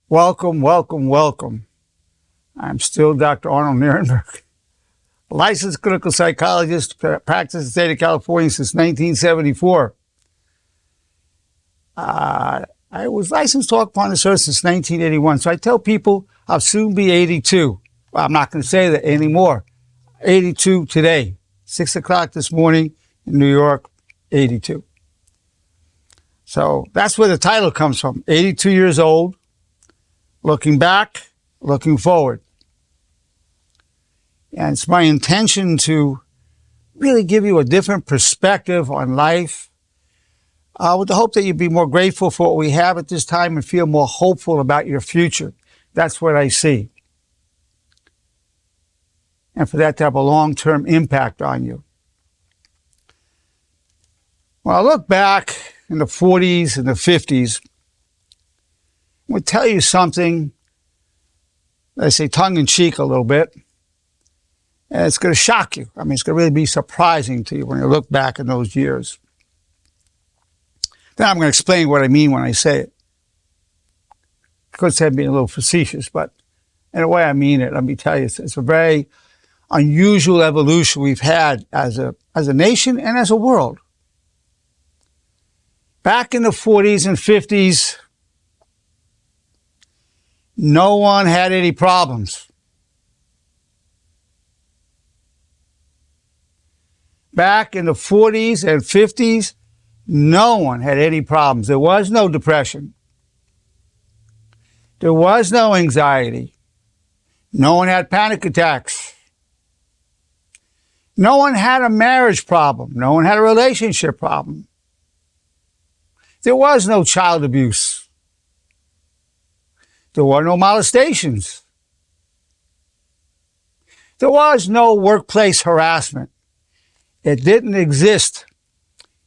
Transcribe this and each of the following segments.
Welcome, welcome, welcome. I'm still Dr. Arnold Nerenberg, licensed clinical psychologist, practiced in the state of California since 1974. I was licensed to walk upon this earth since 1981. So I tell people I'll soon be 82. Well, I'm not going to say that anymore. 82 today, 6 o'clock this morning in New York, 82. So that's where the title comes from. 82 years old, looking back, looking forward. And it's my intention to really give you a different perspective on life, with the hope that you'd be more grateful for what we have at this time and feel more hopeful about your future. That's what I see. And for that to have a long-term impact on you. When I look back in the 40s and the 50s, I'm going to tell you something, I say tongue-in-cheek a little bit, and it's going to shock you. I mean, it's going to really be surprising to you when you look back in those years. Then I'm going to explain what I mean when I say it. I could say I'm being a little facetious, but in a way I mean it. Let me tell you, it's a very unusual evolution we've had as a nation and as a world. Back in the 40s and 50s, no one had any problems. Back in the 40s and 50s, no one had any problems. There was no depression. There was no anxiety. No one had panic attacks. No one had a marriage problem. No one had a relationship problem. There was no child abuse. There were no molestations. There was no workplace harassment. It didn't exist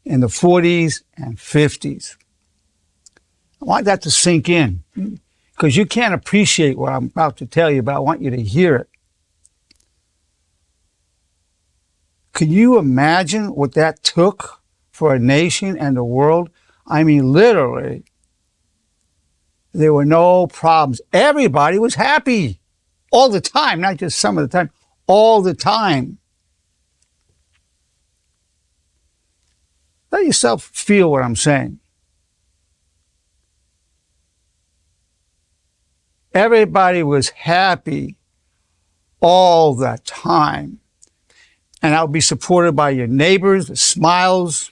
in the 40s and 50s. I want that to sink in because you can't appreciate what I'm about to tell you, but I want you to hear it. Can you imagine what that took for a nation and the world? I mean, literally, there were no problems. Everybody was happy all the time, not just some of the time, all the time. Let yourself feel what I'm saying. Everybody was happy all the time. And that would be supported by your neighbors, the smiles,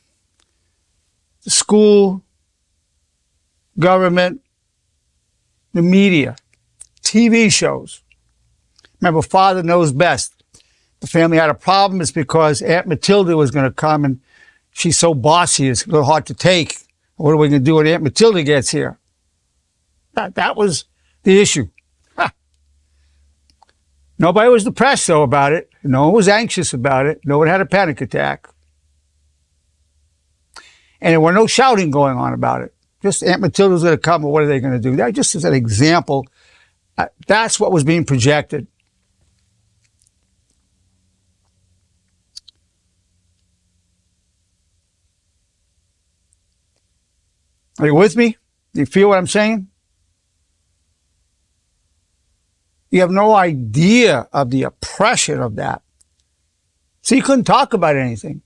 the school, government, the media, TV shows. Remember, Father Knows Best. The family had a problem, it's because Aunt Matilda was going to come and she's so bossy, it's a little hard to take. What are we going to do when Aunt Matilda gets here? That was the issue. Nobody was depressed, though, about it. No one was anxious about it. No one had a panic attack. And there were no shouting going on about it. Just Aunt Matilda's going to come, or what are they going to do? That just as an example, that's what was being projected. Are you with me? Do you feel what I'm saying? You have no idea of the oppression of that. So you couldn't talk about anything.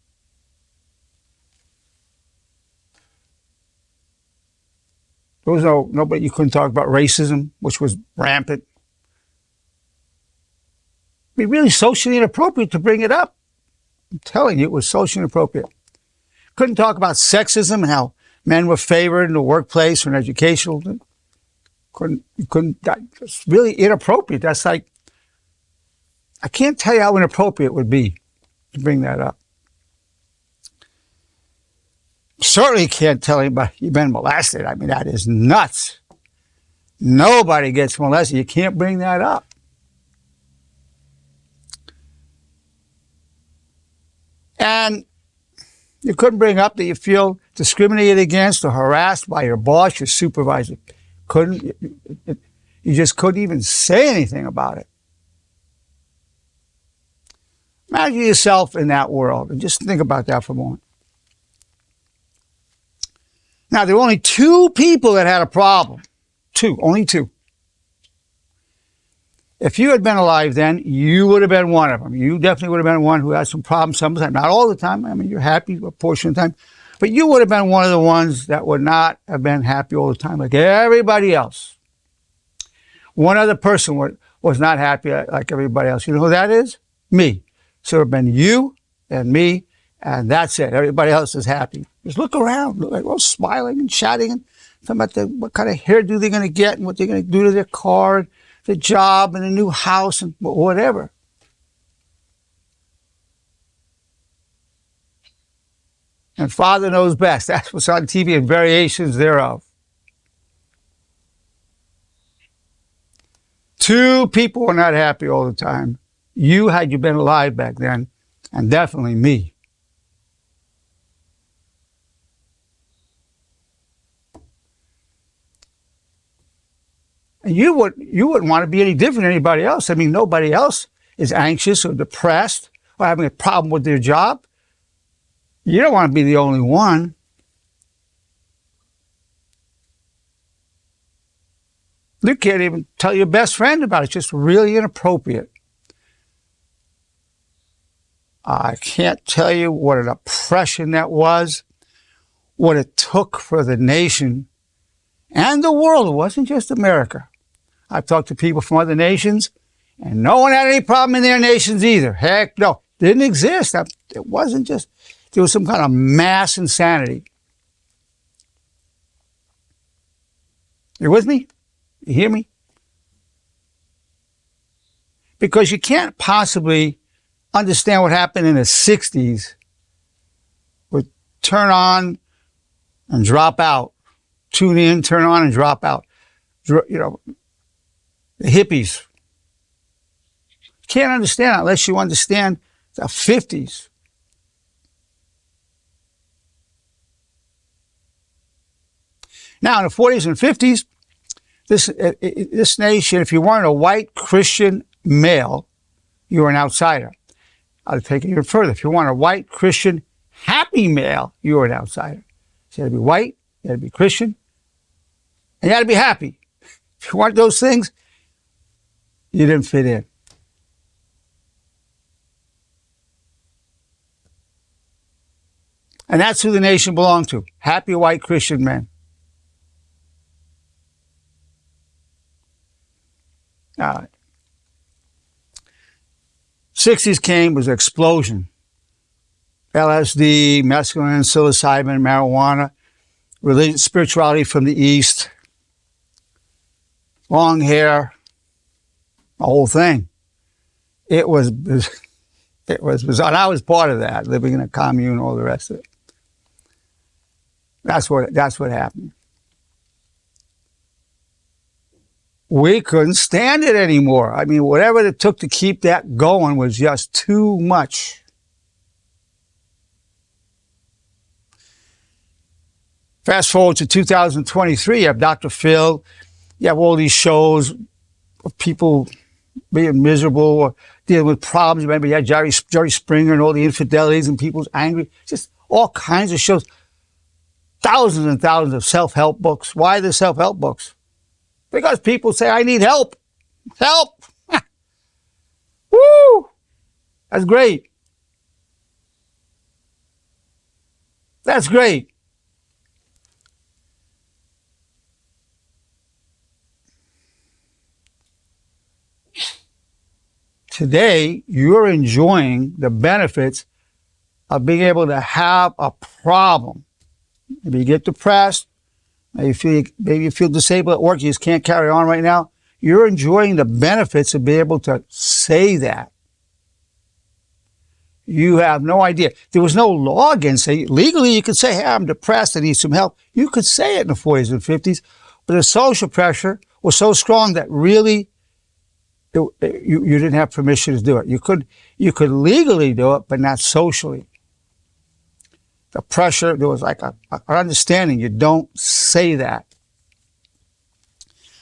There was nobody, you couldn't talk about racism, which was rampant. It'd be really socially inappropriate to bring it up. I'm telling you, it was socially inappropriate. Couldn't talk about sexism and how men were favored in the workplace or in educational. It's really inappropriate. That's like, I can't tell you how inappropriate it would be to bring that up. Certainly can't tell anybody you've been molested. I mean, that is nuts. Nobody gets molested. You can't bring that up. And you couldn't bring up that you feel discriminated against or harassed by your boss, your supervisor. You just couldn't even say anything about it. Imagine yourself in that world and just think about that for a moment. Now, there were only two people that had a problem. Only two. If you had been alive then, you would have been one of them. You definitely would have been one who had some problems sometimes, not all the time. I mean, you're happy a portion of the time, but you would have been one of the ones that would not have been happy all the time like everybody else. One other person was not happy like everybody else. You know who that is? Me. So it would have been you and me, and that's it. Everybody else is happy. Just look around. Look, like, all smiling and chatting and talking about what kind of hairdo they're going to get and what they're going to do to their car, the job, and a new house, and whatever. And Father knows best. That's what's on TV and variations thereof. Two people were not happy all the time. You, had you been alive back then, and definitely me. And you wouldn't want to be any different than anybody else. I mean, nobody else is anxious or depressed or having a problem with their job. You don't want to be the only one. You can't even tell your best friend about it. It's just really inappropriate. I can't tell you what an oppression that was, what it took for the nation and the world. It wasn't just America. I've talked to people from other nations, and no one had any problem in their nations either. Heck no. Didn't exist. It wasn't just, there was some kind of mass insanity. You with me? You hear me? Because you can't possibly understand what happened in the 60s with turn on and drop out. Tune in, turn on and drop out. You know, the hippies. Can't understand it unless you understand the 50s. Now, in the 40s and 50s, this nation, if you weren't a white Christian male, you were an outsider. I'll take it even further. If you weren't a white Christian happy male, you were an outsider. So you had to be white, you had to be Christian, and you had to be happy. If you weren't those things, you didn't fit in. And that's who the nation belonged to. Happy white Christian men. 60s came, was an explosion. LSD, mescaline, psilocybin, marijuana, religion, spirituality from the East, long hair, the whole thing. It was bizarre. And I was part of that, living in a commune, all the rest of it. That's what happened. We couldn't stand it anymore. I mean, whatever it took to keep that going was just too much. Fast forward to 2023, you have Dr. Phil, you have all these shows of people being miserable or dealing with problems. Remember, you had Jerry Springer and all the infidelities and people's angry. Just all kinds of shows. Thousands and thousands of self-help books. Why the self-help books? Because people say, I need help. Help! Woo! That's great. That's great. Today, you're enjoying the benefits of being able to have a problem. Maybe you get depressed. Maybe you feel disabled at work. You just can't carry on right now. You're enjoying the benefits of being able to say that. You have no idea. There was no law against it. Legally, you could say, hey, I'm depressed. I need some help. You could say it in the 40s and 50s. But the social pressure was so strong that really you didn't have permission to do it. You could legally do it, but not socially. The pressure, there was like an understanding. You don't say that.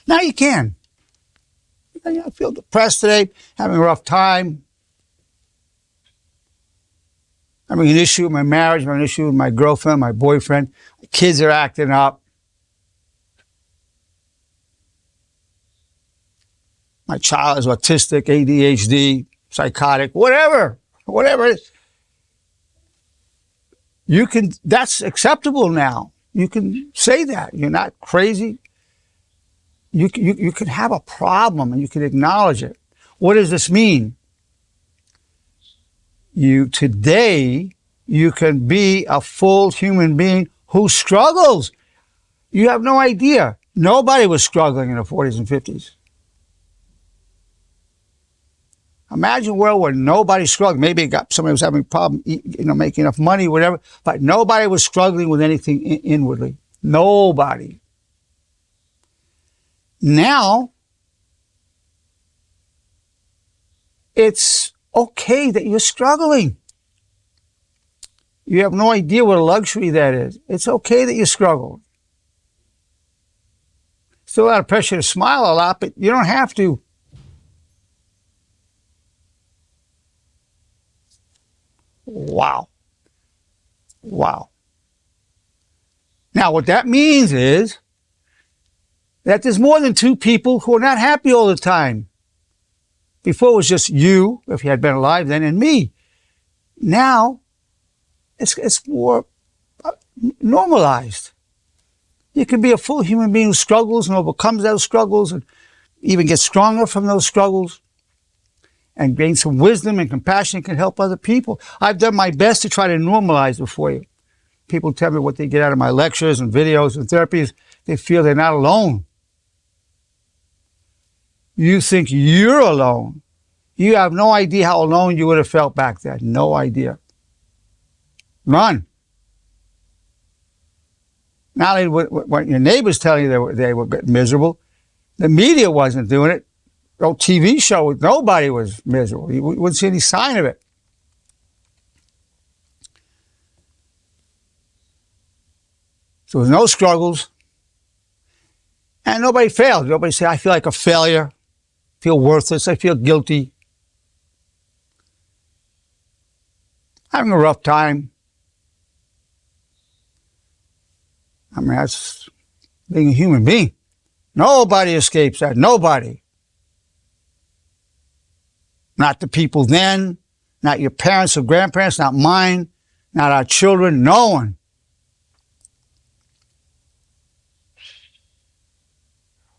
Now you can. I feel depressed today, having a rough time. Having an issue with my marriage, having an issue with my girlfriend, my boyfriend. My kids are acting up. my child is autistic, ADHD, psychotic, whatever it is. That's acceptable now. You can say that. You're not crazy. You can have a problem and you can acknowledge it. What does this mean? Today, you can be a full human being who struggles. You have no idea. Nobody was struggling in the 40s and 50s. Imagine a world where nobody struggled. Maybe somebody was having a problem, making enough money, whatever, but nobody was struggling with anything inwardly. Nobody. Now, it's okay that you're struggling. You have no idea what a luxury that is. It's okay that you struggle. Still a lot of pressure to smile a lot, but you don't have to. Wow. Now, what that means is that there's more than two people who are not happy all the time. Before it was just you, if you had been alive then, and me. Now, it's more normalized. You can be a full human being who struggles and overcomes those struggles and even gets stronger from those struggles and gain some wisdom and compassion and can help other people. I've done my best to try to normalize it for you. People tell me what they get out of my lectures and videos and therapies. They feel they're not alone. You think you're alone. You have no idea how alone you would have felt back then. No idea. None. Not only what your neighbors tell you they were miserable, the media wasn't doing it. No TV show, nobody was miserable. You wouldn't see any sign of it. So there's no struggles. And nobody failed. Nobody said, I feel like a failure. I feel worthless. I feel guilty. Having a rough time. I mean, that's being a human being. Nobody escapes that. Nobody. Not the people then, not your parents or grandparents, not mine, not our children, no one.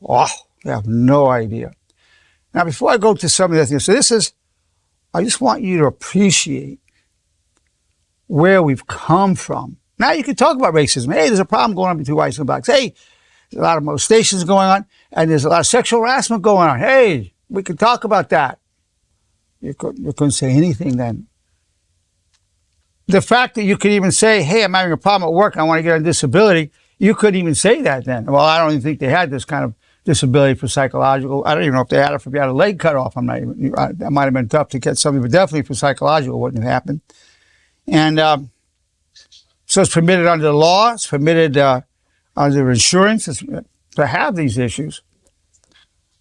Oh, you have no idea. Now, before I go to some of the things, I just want you to appreciate where we've come from. Now you can talk about racism. Hey, there's a problem going on between whites and blacks. Hey, there's a lot of molestations going on, and there's a lot of sexual harassment going on. Hey, we can talk about that. You couldn't say anything then. The fact that you could even say, hey, I'm having a problem at work, I want to get on disability, you couldn't even say that then. Well, I don't even think they had this kind of disability for psychological. I don't even know if they had it if you had a leg cut off. That might have been tough to get something, but definitely for psychological it wouldn't have happened. And so it's permitted under the law, it's permitted under insurance to have these issues.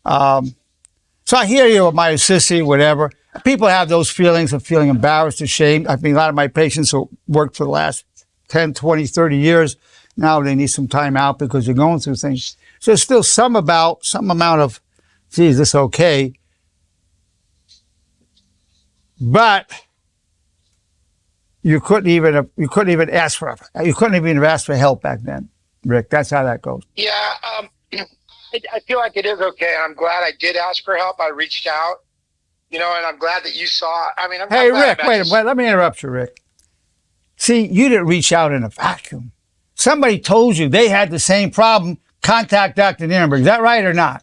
So I hear you with my sissy, whatever. People have those feelings of feeling embarrassed, ashamed. I mean, a lot of my patients who worked for the last 10, 20, 30 years, now they need some time out because they're going through things. So there's still some amount of, geez, this okay. But you couldn't even ask for help back then, Rick. That's how that goes. Yeah, I feel like it is okay. I'm glad I did ask for help. I reached out, and I'm glad that you saw. I mean, hey, Rick, wait, let me interrupt you, Rick. See, you didn't reach out in a vacuum. Somebody told you they had the same problem. Contact Dr. Nerenberg. Is that right or not?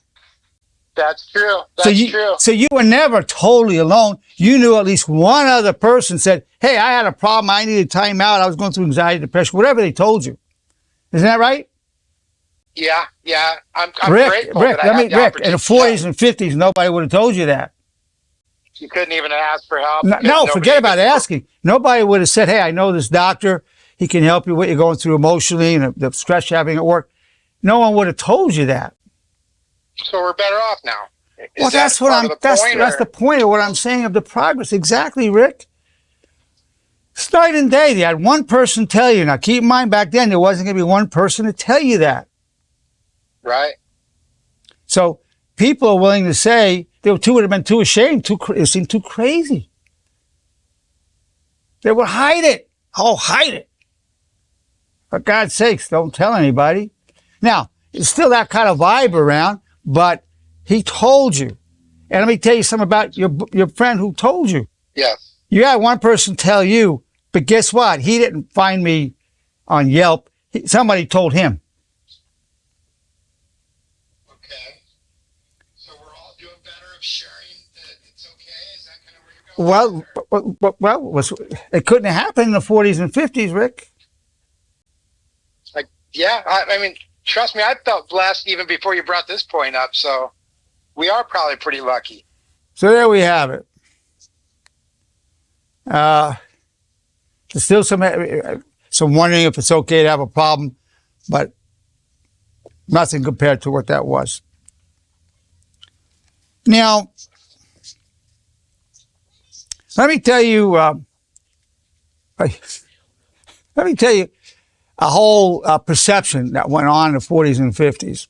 That's true. That's true. So you were never totally alone. You knew at least one other person said, hey, I had a problem. I needed time out. I was going through anxiety, depression, whatever they told you. Isn't that right? Yeah. I'm Rick, grateful Rick, that I had the Rick, in the 40s and 50s, nobody would have told you that. You couldn't even ask for help. No, forget about asking. Nobody would have said, hey, I know this doctor. He can help you with what you're going through emotionally and the stress you're having at work. No one would have told you that. So we're better off now. Well, that's the point of what I'm saying of the progress. Exactly, Rick. It's night and day. They had one person tell you. Now, keep in mind, back then, there wasn't going to be one person to tell you that. Right. So people are willing to say, would have been too ashamed. It seemed too crazy. They would hide it. Oh, hide it. For God's sakes, don't tell anybody. Now, it's still that kind of vibe around, but he told you. And let me tell you something about your friend who told you. Yes. You had one person tell you, but guess what? He didn't find me on Yelp. Somebody told him. Okay. So we're all doing better of sharing that it's okay? Is that kind of where you're going? It couldn't have happened in the 40s and 50s, Rick. Yeah, I mean, trust me, I felt blessed even before you brought this point up. So we are probably pretty lucky. So there we have it. There's still some wondering if it's okay to have a problem, but nothing compared to what that was. Now, let me tell you a whole perception that went on in the 40s and 50s.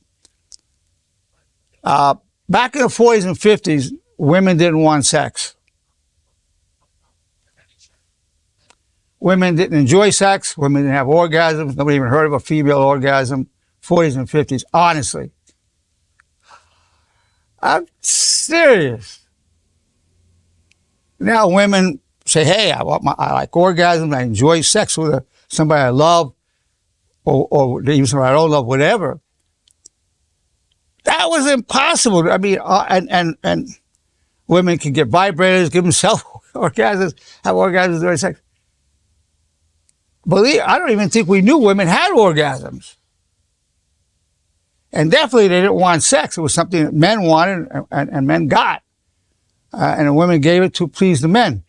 Back in the 40s and 50s, women didn't want sex. Women didn't enjoy sex. Women didn't have orgasms. Nobody even heard of a female orgasm. 40s and 50s, honestly. I'm serious. Now women say, hey, I like orgasms. I enjoy sex with somebody I love, or even somebody I don't love, whatever. That was impossible. I mean, and women can get vibrators, give themselves orgasms, have orgasms during sex. I don't even think we knew women had orgasms. And definitely they didn't want sex. It was something that men wanted and men got. And the women gave it to please the men.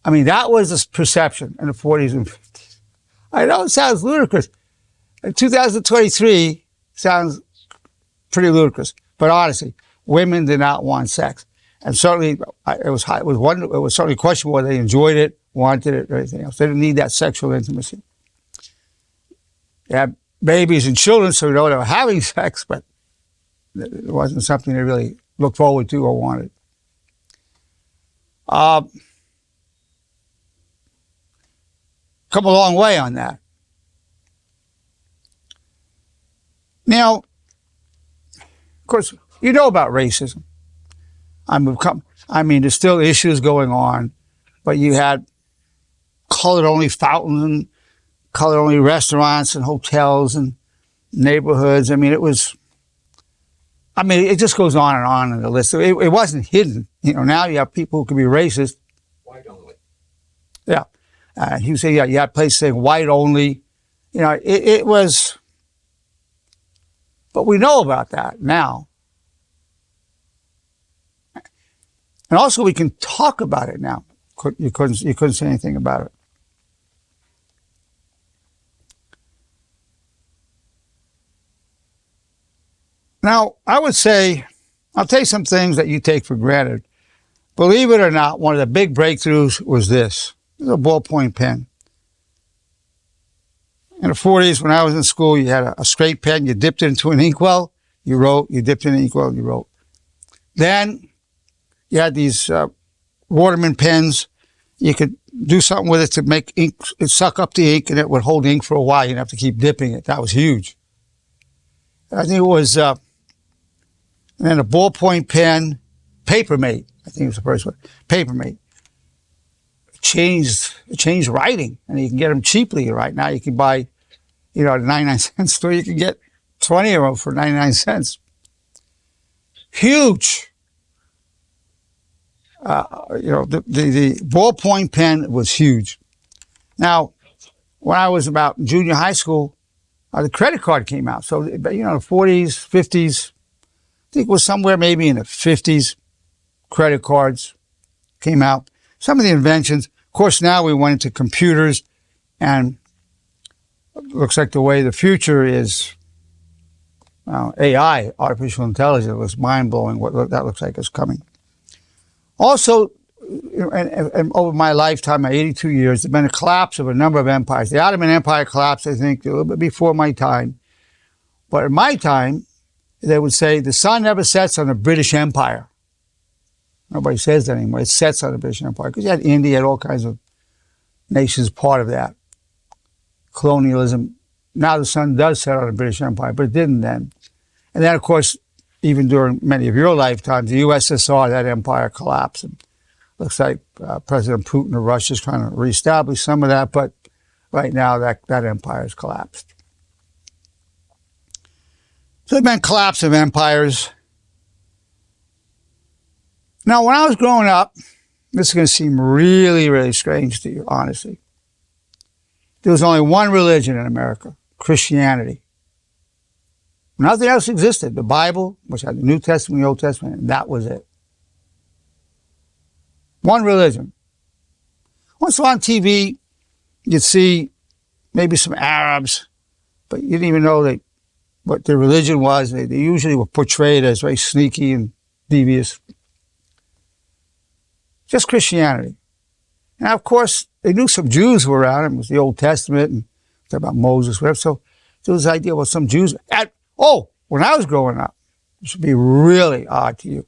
I mean, that was the perception in the 40s and 50s. I know it sounds ludicrous. In 2023 sounds pretty ludicrous. But honestly, women did not want sex. And certainly it was certainly questionable whether they enjoyed it, wanted it, or anything else. They didn't need that sexual intimacy. They had babies and children, so they were having sex, but it wasn't something they really looked forward to or wanted. Come a long way on that. Now, of course, you know about racism. I mean, there's still issues going on, but you had colored-only fountains and colored-only restaurants and hotels and neighborhoods. I mean, it just goes on in the list. It wasn't hidden. Now you have people who can be racist. White only. Yeah. You say, you had places saying white only. It was, but we know about that now. And also we can talk about it now. You couldn't say anything about it. Now, I would say, I'll tell you some things that you take for granted. Believe it or not, one of the big breakthroughs was this. It was a ballpoint pen. In the 40s, when I was in school, you had a straight pen. You dipped it into an inkwell, you wrote. You dipped it in an inkwell, you wrote. Then you had these Waterman pens. You could do something with it to make ink, it suck up the ink, and it would hold ink for a while. You didn't have to keep dipping it. That was huge. I think it was, and then a ballpoint pen, Papermate. I think it was the first one. Papermate. It changed writing, and you can get them cheaply right now. You can buy, at a 99-cent store, you can get 20 of them for 99 cents. Huge. The ballpoint pen was huge. Now, when I was about in junior high school, the credit card came out. So, the 40s, 50s, I think it was somewhere maybe in the 50s, credit cards came out. Some of the inventions. Of course, now we went into computers, and it looks like the way the future is AI, artificial intelligence. It was mind-blowing what that looks like is coming. Also, and over my lifetime, my 82 years, there's been a collapse of a number of empires. The Ottoman Empire collapsed, I think, a little bit before my time. But in my time, they would say the sun never sets on the British Empire. Nobody says that anymore. It sets on the British Empire because you had India, you had all kinds of nations part of that. Colonialism. Now the sun does set on the British Empire, but it didn't then. And then, of course, even during many of your lifetimes, the USSR, that empire collapsed. And looks like President Putin of Russia is trying to reestablish some of that, but right now that empire has collapsed. So there's been collapse of empires. Now, when I was growing up, this is going to seem really, really strange to you, honestly. There was only one religion in America, Christianity. Nothing else existed. The Bible, which had the New Testament, the Old Testament, and that was it. One religion. Once on TV, you'd see maybe some Arabs, but you didn't even know what their religion was. They usually were portrayed as very sneaky and devious. Just Christianity. And of course, they knew some Jews were around. It was the Old Testament and talk about Moses, whatever. So there was this idea, well, some Jews. When I was growing up, this would be really odd to you.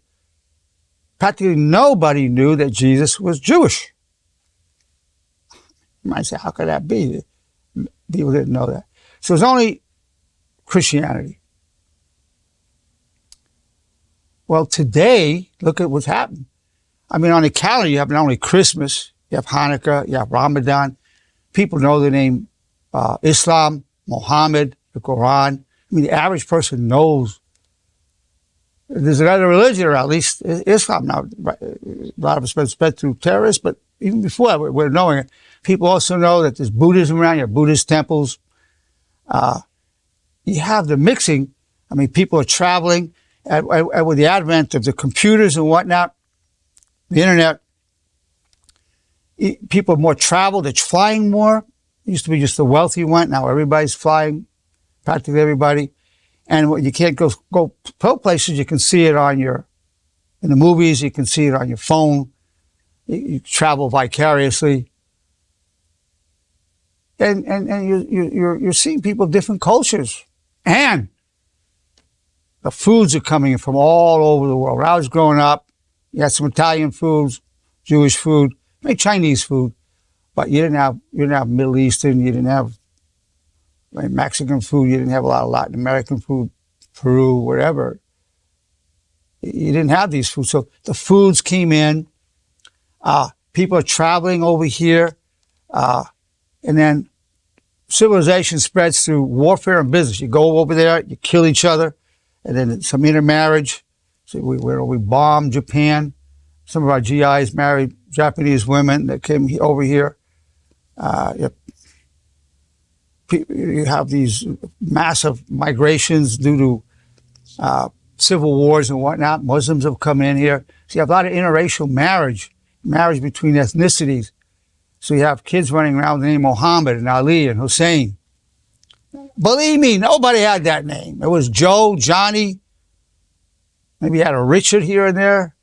Practically nobody knew that Jesus was Jewish. You might say, how could that be? People didn't know that. So it was only Christianity. Well, today, look at what's happened. I mean, on the calendar, you have not only Christmas, you have Hanukkah, you have Ramadan. People know the name Islam, Muhammad, the Quran. I mean, the average person knows there's another religion, or at least Islam now. A lot of it's been spread through terrorists, but even before that, we're knowing it. People also know that there's Buddhism around. You have Buddhist temples. You have the mixing. I mean, people are traveling. And with the advent of the computers and whatnot, the internet, people are more traveled. They're flying more. It used to be just the wealthy went. Now everybody's flying, practically everybody. And you can't go places. You can see it in the movies. You can see it on your phone. You travel vicariously. And you're seeing people of different cultures. And the foods are coming in from all over the world. When I was growing up, you had some Italian foods, Jewish food, maybe Chinese food, but you didn't have Middle Eastern, you didn't have Mexican food, you didn't have a lot of Latin American food, Peru, wherever. You didn't have these foods. So the foods came in. People are traveling over here. And then civilization spreads through warfare and business. You go over there, you kill each other, and then some intermarriage. So we bombed Japan. Some of our GIs married Japanese women that came over here. You have these massive migrations due to civil wars and whatnot. Muslims have come in here. So you have a lot of interracial marriage between ethnicities. So you have kids running around with the name Muhammad and Ali and Hussein. Believe me, nobody had that name. It was Joe, Johnny. Maybe you had a Richard here and there.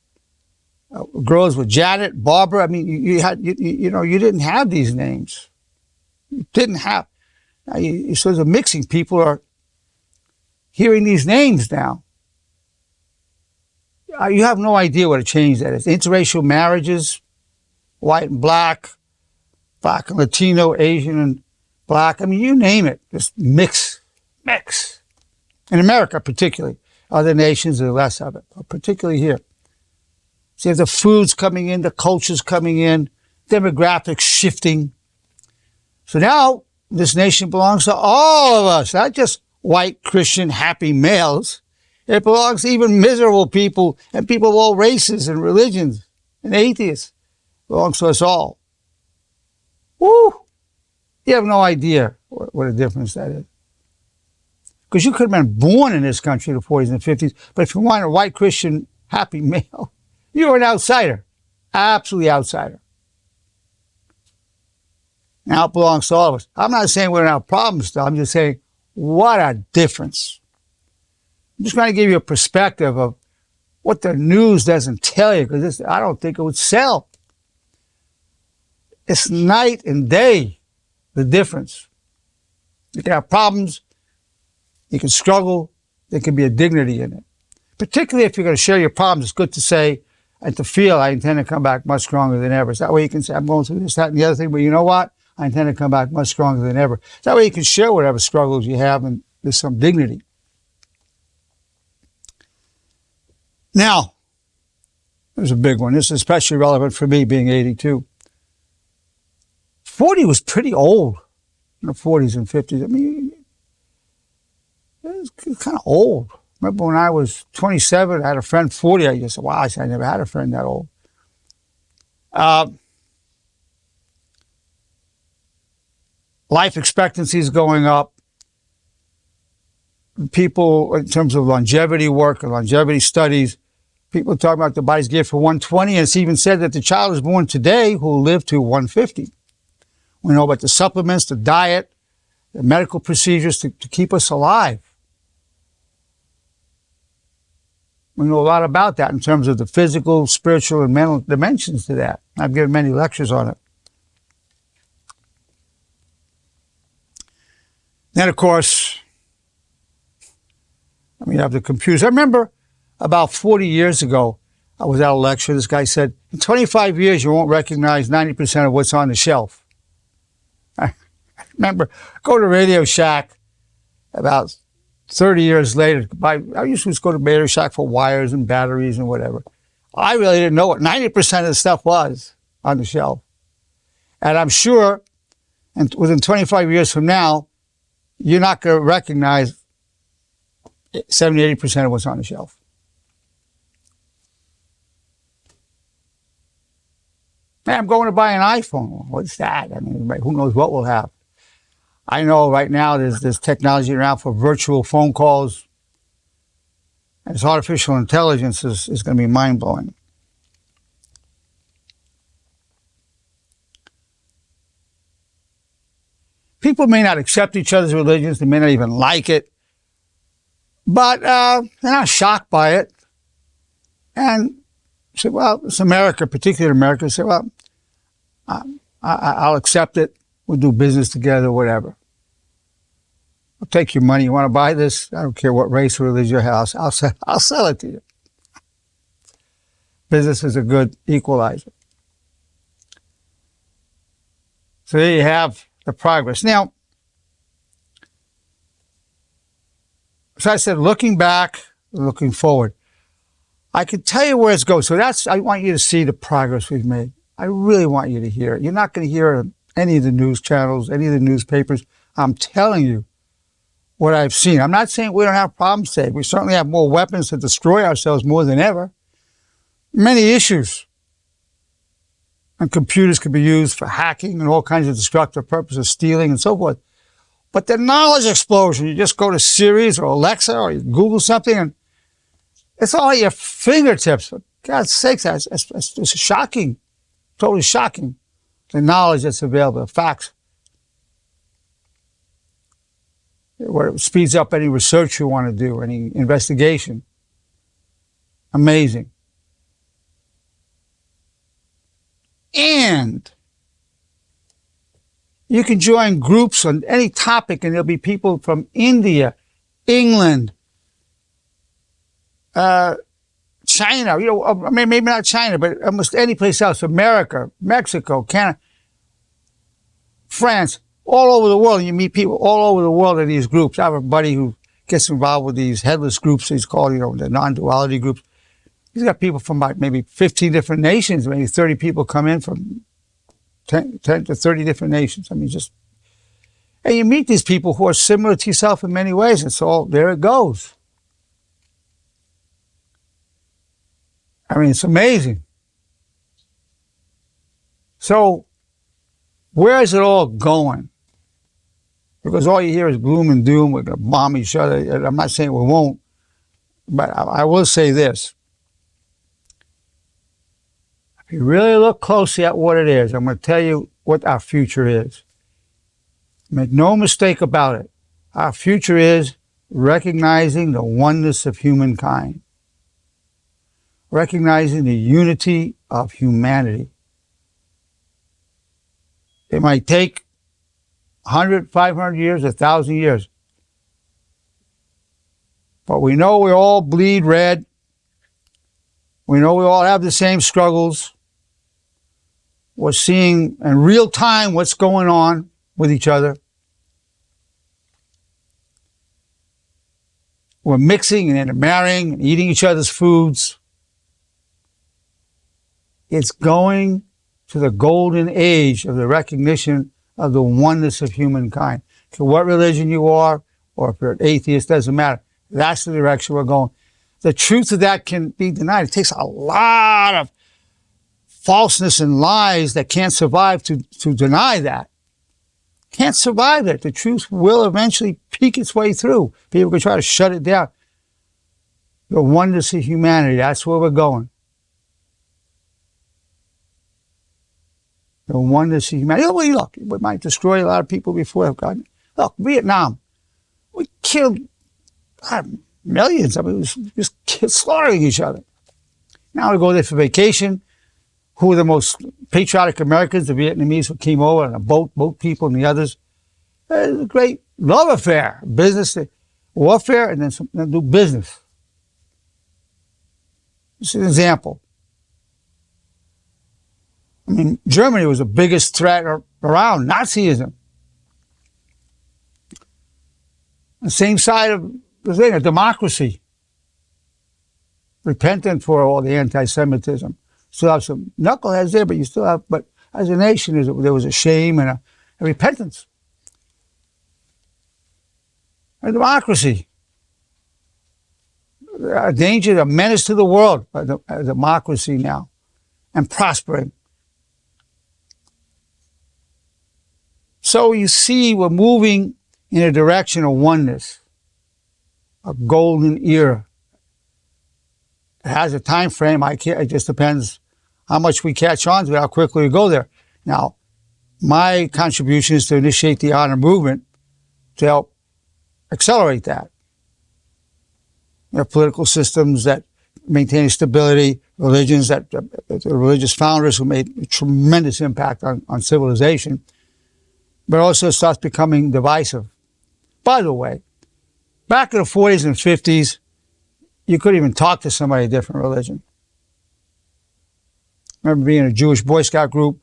Girls with Janet, Barbara. I mean, you didn't have these names. You didn't have. Now so there's a mixing. People are hearing these names now. You have no idea what a change that is. Interracial marriages, white and black and Latino, Asian and black. I mean, you name it. Just mix. In America, particularly. Other nations are less of it, but particularly here. So you have the foods coming in, the cultures coming in, demographics shifting. So now this nation belongs to all of us, not just white, Christian, happy males. It belongs to even miserable people and people of all races and religions and atheists. It belongs to us all. Woo! You have no idea what a difference that is. Because you could have been born in this country in the 40s and 50s, but if you want a white Christian happy male, you were an outsider. Absolutely outsider. Now it belongs to all of us. I'm not saying we don't have problems still. I'm just saying, what a difference. I'm just trying to give you a perspective of what the news doesn't tell you, because I don't think it would sell. It's night and day, the difference. You can have problems. You can struggle. There can be a dignity in it. Particularly if you're going to share your problems, it's good to say, and to feel I intend to come back much stronger than ever. So that way you can say, I'm going through this, that, and the other thing, but you know what? I intend to come back much stronger than ever. So that way you can share whatever struggles you have, and there's some dignity. Now, there's a big one. This is especially relevant for me being 82. 40 was pretty old in the 40s and 50s. I mean, it was kind of old. Remember when I was 27, I had a friend 40. I just said, wow, I never had a friend that old. Life expectancy is going up. People, in terms of longevity work and longevity studies, people talk about the body's geared for 120, and it's even said that the child is born today who will live to 150. We know about the supplements, the diet, the medical procedures to keep us alive. We know a lot about that in terms of the physical, spiritual, and mental dimensions to that. I've given many lectures on it. Then, of course, you have the computers. I remember about 40 years ago, I was at a lecture. This guy said, in 25 years, you won't recognize 90% of what's on the shelf. I remember, go to Radio Shack about 30 years later. I used to just go to Radio Shack for wires and batteries and whatever. I really didn't know what 90% of the stuff was on the shelf. And I'm sure, and within 25 years from now, you're not going to recognize 70, 80% of what's on the shelf. Man, I'm going to buy an iPhone. What's that? I mean, who knows what we'll have. I know right now there's technology around for virtual phone calls. And this artificial intelligence is going to be mind-blowing. People may not accept each other's religions. They may not even like it. But they're not shocked by it. And say, well, it's America, particularly America. Say, well, I'll accept it. We'll do business together, whatever. I'll take your money. You want to buy this? I don't care what race or religion you have. I'll sell it to you. Business is a good equalizer. So there you have the progress. Now, as I said, looking back, looking forward, I can tell you where it's going. So I want you to see the progress we've made. I really want you to hear it. You're not going to hear any of the news channels, any of the newspapers. I'm telling you what I've seen. I'm not saying we don't have problems today. We certainly have more weapons to destroy ourselves more than ever. Many issues. And computers can be used for hacking and all kinds of destructive purposes, stealing and so forth. But the knowledge explosion, you just go to Siri or Alexa or you Google something and it's all at your fingertips. For God's sakes, it's shocking, totally shocking, the knowledge that's available, the facts. Where it speeds up any research you want to do, any investigation. Amazing. And you can join groups on any topic, and there'll be people from India, England, China, I mean, maybe not China, but almost any place else, America, Mexico, Canada, France, all over the world. And you meet people all over the world in these groups. I have a buddy who gets involved with these headless groups. He's called, the non-duality groups. He's got people from like maybe 15 different nations. Maybe 30 people come in from 10 to 30 different nations. I mean, and you meet these people who are similar to yourself in many ways. It's all, there it goes. I mean, it's amazing. So, where is it all going? Because all you hear is gloom and doom. We're going to bomb each other. I'm not saying we won't, but I will say this. If you really look closely at what it is, I'm going to tell you what our future is. Make no mistake about it. Our future is recognizing the oneness of humankind. Recognizing the unity of humanity. It might take 100, 500 years, 1,000 years. But we know we all bleed red. We know we all have the same struggles. We're seeing in real time what's going on with each other. We're mixing and intermarrying and eating each other's foods. It's going to the golden age of the recognition of the oneness of humankind. So what religion you are, or if you're an atheist, doesn't matter. That's the direction we're going. The truth of that can be denied. It takes a lot of falseness and lies that can't survive to deny that. Can't survive it. The truth will eventually peek its way through. People can try to shut it down. The oneness of humanity, that's where we're going. The oneness of humanity. Oh, look, we might destroy a lot of people before God. Look, Vietnam, we killed millions. I mean, it was just slaughtering each other. Now we go there for vacation. Who are the most patriotic Americans? The Vietnamese who came over on a boat people and the others. It was a great love affair, business, warfare, and then do business. This is an example. I mean, Germany was the biggest threat around, Nazism. The same side of the thing, a democracy. Repentant for all the anti-Semitism. Still have some knuckleheads there, but you still have, but as a nation, there was a shame and a repentance. A democracy. A danger, a menace to the world, a democracy now, and prospering. So you see, we're moving in a direction of oneness, a golden era. It has a time frame. It just depends how much we catch on to it, how quickly we go there. Now, my contribution is to initiate the honor movement to help accelerate that. You have political systems that maintain stability, religions that the religious founders who made a tremendous impact on civilization, but also starts becoming divisive. By the way, back in the 40s and 50s, you couldn't even talk to somebody of a different religion. I remember being in a Jewish Boy Scout group.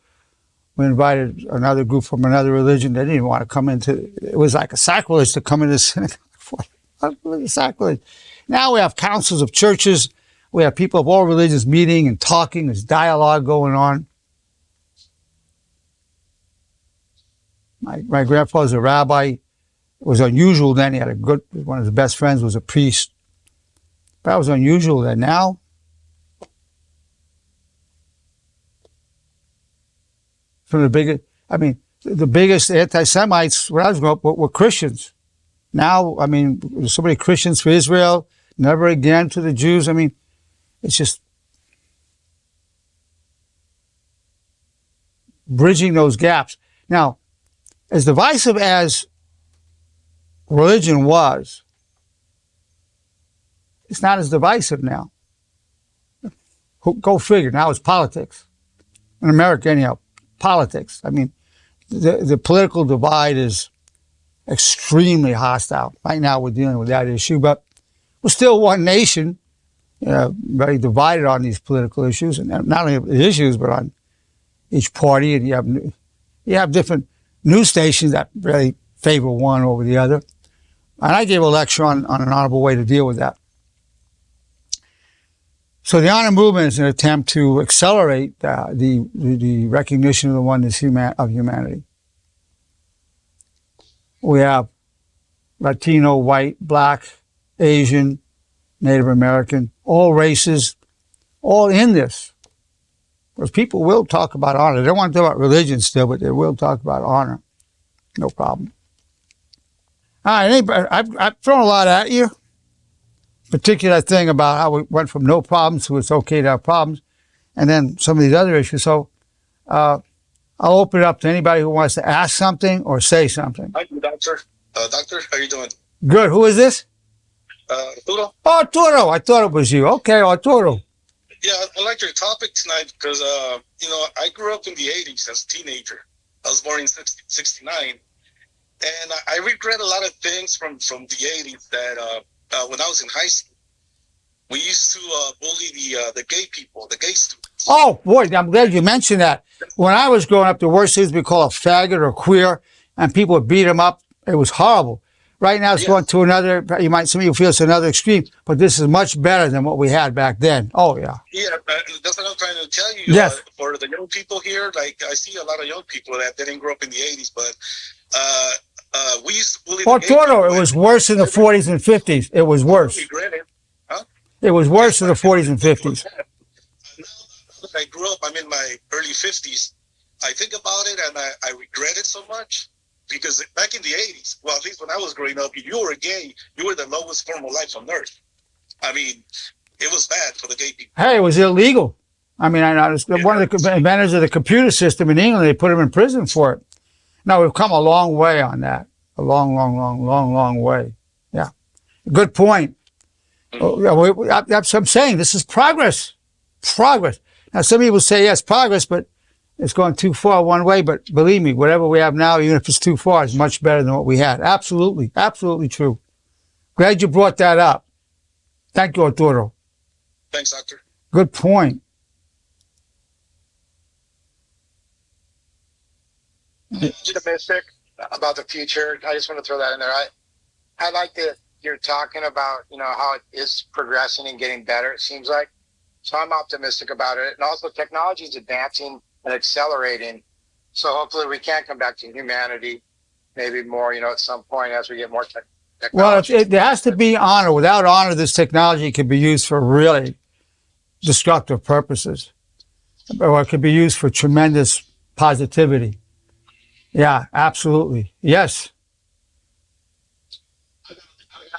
We invited another group from another religion. They didn't even want to come into, it was like a sacrilege to come into the synagogue. It was a sacrilege. Now we have councils of churches. We have people of all religions meeting and talking. There's dialogue going on. My grandfather's a rabbi. It was unusual then. He had one of his best friends was a priest. That was unusual then. Now, from the biggest anti-Semites when I was growing up were Christians. Now, I mean, there's so many Christians for Israel, never again to the Jews. I mean, it's just bridging those gaps. Now, as divisive as religion was, it's not as divisive now. Go figure. Now it's politics. In America, anyhow, politics. I mean, the political divide is extremely hostile. Right now we're dealing with that issue, but we're still one nation, very divided on these political issues, and not only the issues, but on each party. And you have different news stations that really favor one over the other. And I gave a lecture on an honorable way to deal with that. So the honor movement is an attempt to accelerate the recognition of the oneness of humanity. We have Latino, white, black, Asian, Native American, all races, all in this. Because people will talk about honor. They don't want to talk about religion still, but they will talk about honor. No problem. All right, I've thrown a lot at you. Particular thing about how we went from no problems to it's okay to have problems, and then some of these other issues. So I'll open it up to anybody who wants to ask something or say something. Hi, doctor. Doctor, how you doing? Good. Who is this? Arturo. Oh, Arturo. I thought it was you. Okay, Arturo. Yeah, I like your topic tonight because, I grew up in the 80s as a teenager. I was born in 69. And I regret a lot of things from the 80s that when I was in high school. We used to bully the gay people, the gay students. Oh, boy, I'm glad you mentioned that. When I was growing up, the worst things we call a faggot or queer, and people would beat them up. It was horrible. Right now, it's going to another, some of you feel it's another extreme, but this is much better than what we had back then. Oh, yeah. Yeah, that's what I'm trying to tell you. Yes. For the young people here, like I see a lot of young people that didn't grow up in the 80s, but we used to bully the gay Toro, people. it was worse in the 40s and 50s. It was worse. Regret it. Huh? It was worse in the 40s and 50s. Now that I grew up, I'm in my early 50s. I think about it and I regret it so much because back in the 80s, well, at least when I was growing up, if you were gay, you were the lowest form of life on earth. I mean, it was bad for the gay people. Hey, it was illegal. I mean, I know one of the inventors of the computer system in England, they put him in prison for it. Now, we've come a long way on that. A long way. Yeah. Good point. I'm saying this is progress. Progress. Now, some people say, yes, progress, but it's going too far one way. But believe me, whatever we have now, even if it's too far, is much better than what we had. Absolutely. Absolutely true. Glad you brought that up. Thank you, Arturo. Thanks, Doctor. Good point. Optimistic about the future. I just want to throw that in there. I like that you're talking about, how it is progressing and getting better, it seems like. So I'm optimistic about it. And also technology is advancing and accelerating. So hopefully we can come back to humanity maybe more, at some point as we get more technology. Well, there has to be honor. Without honor, this technology can be used for really destructive purposes. Or it could be used for tremendous positivity. Yeah, absolutely. Yes. I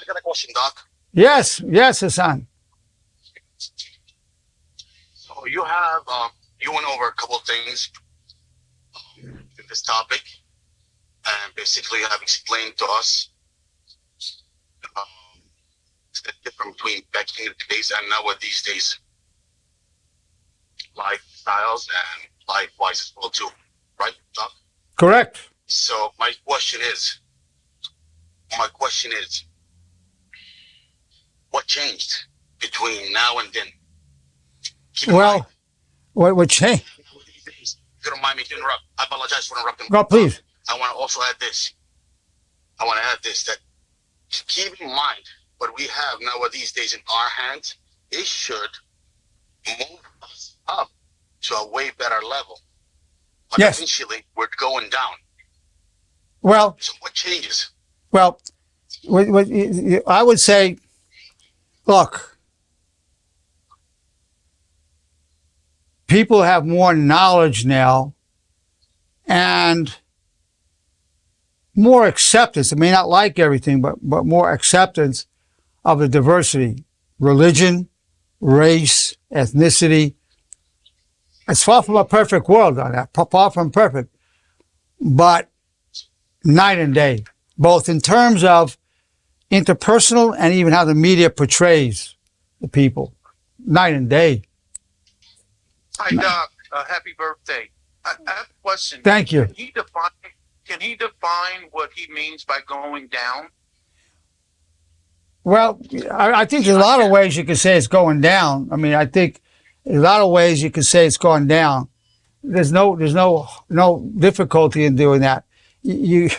got a question, Doc. Yes, Hassan. So you went over a couple of things in this topic, and basically have explained to us the difference between back in the days and now these days, lifestyles and life-wise as well too, right, Doc? Correct. So my question is, what changed between now and then? Well, what changed? If you don't mind me to interrupt, I apologize for interrupting. Go, please. I want to also add this. That keep in mind what we have now these days in our hands, it should move us up to a way better level. But yes. Eventually, we're going down. Well, so what changes? Well, what I would say, look, people have more knowledge now and more acceptance. They may not like everything, but more acceptance of the diversity, religion, race, ethnicity. It's far from a perfect world on that, far from perfect, but night and day, both in terms of interpersonal and even how the media portrays the people. Night and day. Hi, Doc. Happy birthday. I have a question. Thank you. Can he define what he means by going down? Well, I think there's a lot of ways you could say it's going down. I mean, I think there's a lot of ways you could say it's going down. There's no difficulty in doing that. You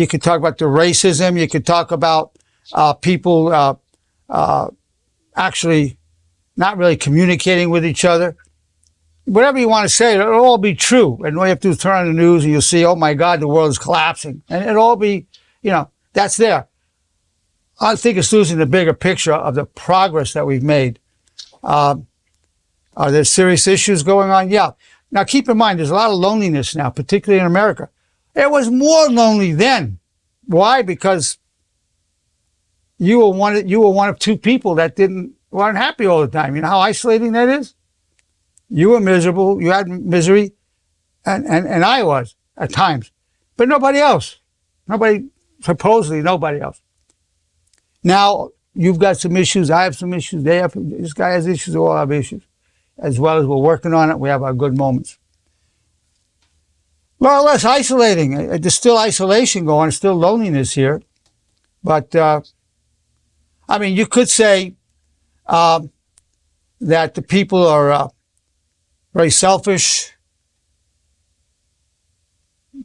could talk about the racism. You could talk about people actually not really communicating with each other. Whatever you want to say, it'll all be true. And all you have to do is turn on the news and you'll see, oh my God, the world is collapsing. And it'll all be, that's there. I think it's losing the bigger picture of the progress that we've made. Are there serious issues going on? Yeah. Now keep in mind, there's a lot of loneliness now, particularly in America. It was more lonely then. Why? Because you were one of two people that weren't happy all the time. You know how isolating that is? You were miserable. You had misery, and I was at times, but nobody else. Supposedly nobody else. Now you've got some issues. I have some issues. This guy has issues. We all have issues. As well as we're working on it, we have our good moments. More or less isolating. There's still isolation going. There's still loneliness here, but I mean, you could say that the people are very selfish.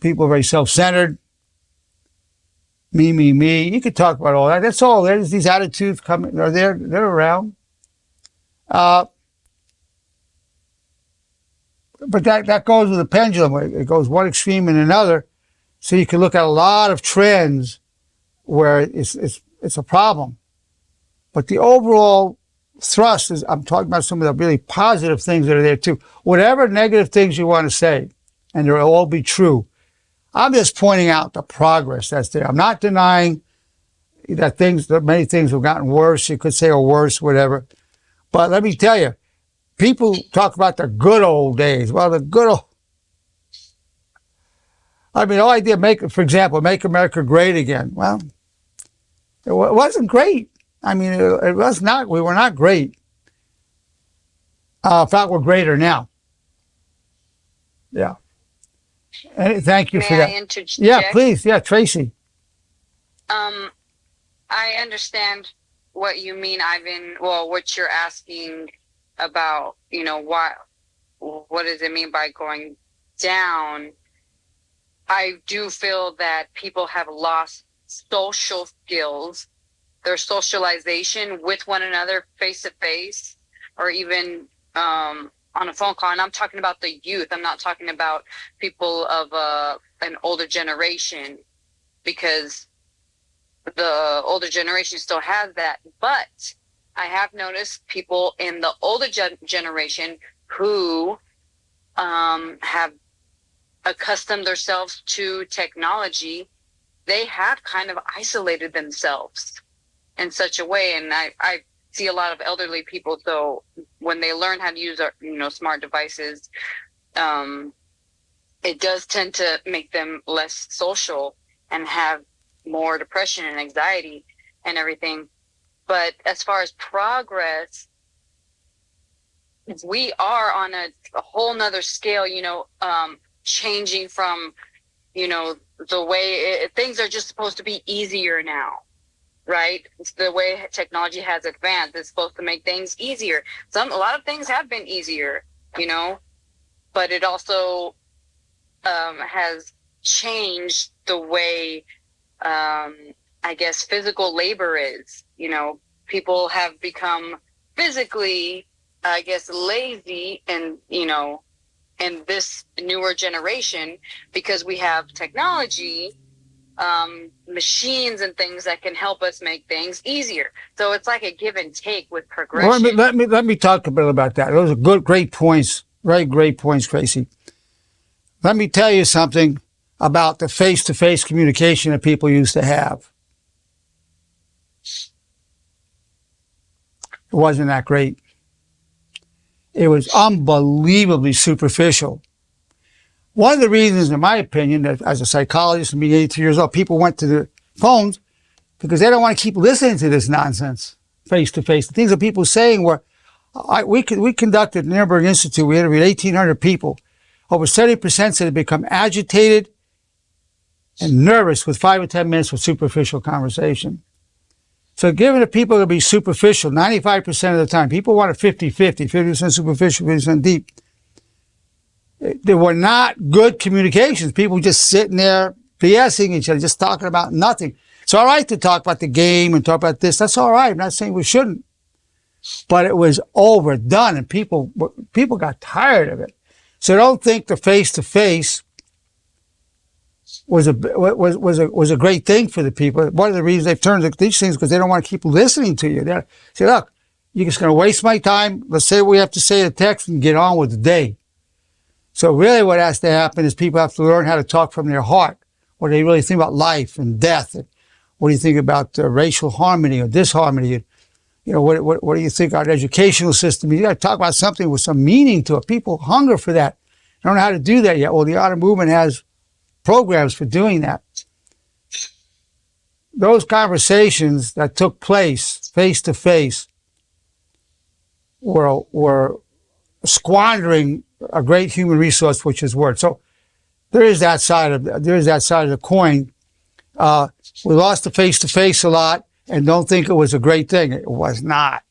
People are very self-centered. Me, me, me. You could talk about all that. That's all. There's these attitudes coming. They're around. But that goes with the pendulum. It goes one extreme and another. So you can look at a lot of trends where it's a problem. But the overall thrust is, I'm talking about some of the really positive things that are there too. Whatever negative things you want to say, and they'll all be true, I'm just pointing out the progress that's there. I'm not denying that many things have gotten worse. You could say, or worse, whatever. But let me tell you, people talk about the good old days. Well, the good old, I mean, the whole idea, for example, make America great again. Well, it wasn't great. I mean, it was not, we were not great. In fact, we're greater now. Yeah. And thank you for that. May I interject? Yeah, please. Yeah, Tracy. I understand what you mean, Ivan. Well, what you're asking about, what does it mean by going down? I do feel that people have lost social skills, their socialization with one another face to face, or even on a phone call. And I'm talking about the youth. I'm not talking about people of an older generation, because the older generation still has that. But I have noticed people in the older generation who have accustomed themselves to technology. They have kind of isolated themselves in such a way. And I see a lot of elderly people. So when they learn how to use smart devices, it does tend to make them less social and have more depression and anxiety and everything. But as far as progress, we are on a whole nother scale, changing from, the way things are just supposed to be easier now, right? It's the way technology has advanced. It's supposed to make things easier. A lot of things have been easier, but it also has changed the way, I guess, physical labor is. People have become physically, I guess, lazy, and in this newer generation, because we have technology, machines and things that can help us make things easier. So it's like a give and take with progression. Well, let me talk a bit about that. Those are great points, very great points, Tracy. Let me tell you something about the face-to-face communication that people used to have. It wasn't that great. It was unbelievably superficial. One of the reasons, in my opinion, that as a psychologist and being 82 years old, people went to the phones because they don't want to keep listening to this nonsense face-to-face. The things that people were saying were, we conducted at the Nerenberg Institute, we interviewed 1,800 people. Over 70% said they become agitated and nervous with 5 or 10 minutes of superficial conversation. So given that people are going to be superficial 95% of the time, people want a 50-50, 50% superficial, 50% deep. They were not good communications. People just sitting there BSing each other, just talking about nothing. It's all right to talk about the game and talk about this. That's all right. I'm not saying we shouldn't. But it was overdone, and people got tired of it. So don't think the face-to-face was a great thing for the people. One of the reasons they've turned to these things because they don't want to keep listening to you. They say, look, you're just going to waste my time. Let's say what we have to say to text and get on with the day. So really what has to happen is people have to learn how to talk from their heart. What do they really think about life and death? And what do you think about racial harmony or disharmony? And, what do you think about educational system? You got to talk about something with some meaning to it. People hunger for that. They don't know how to do that yet. Well, the Honor Movement has programs for doing that. Those conversations that took place face to face were squandering a great human resource, which is words. So there is that side of the coin. We lost the face to face a lot, and don't think it was a great thing. It was not.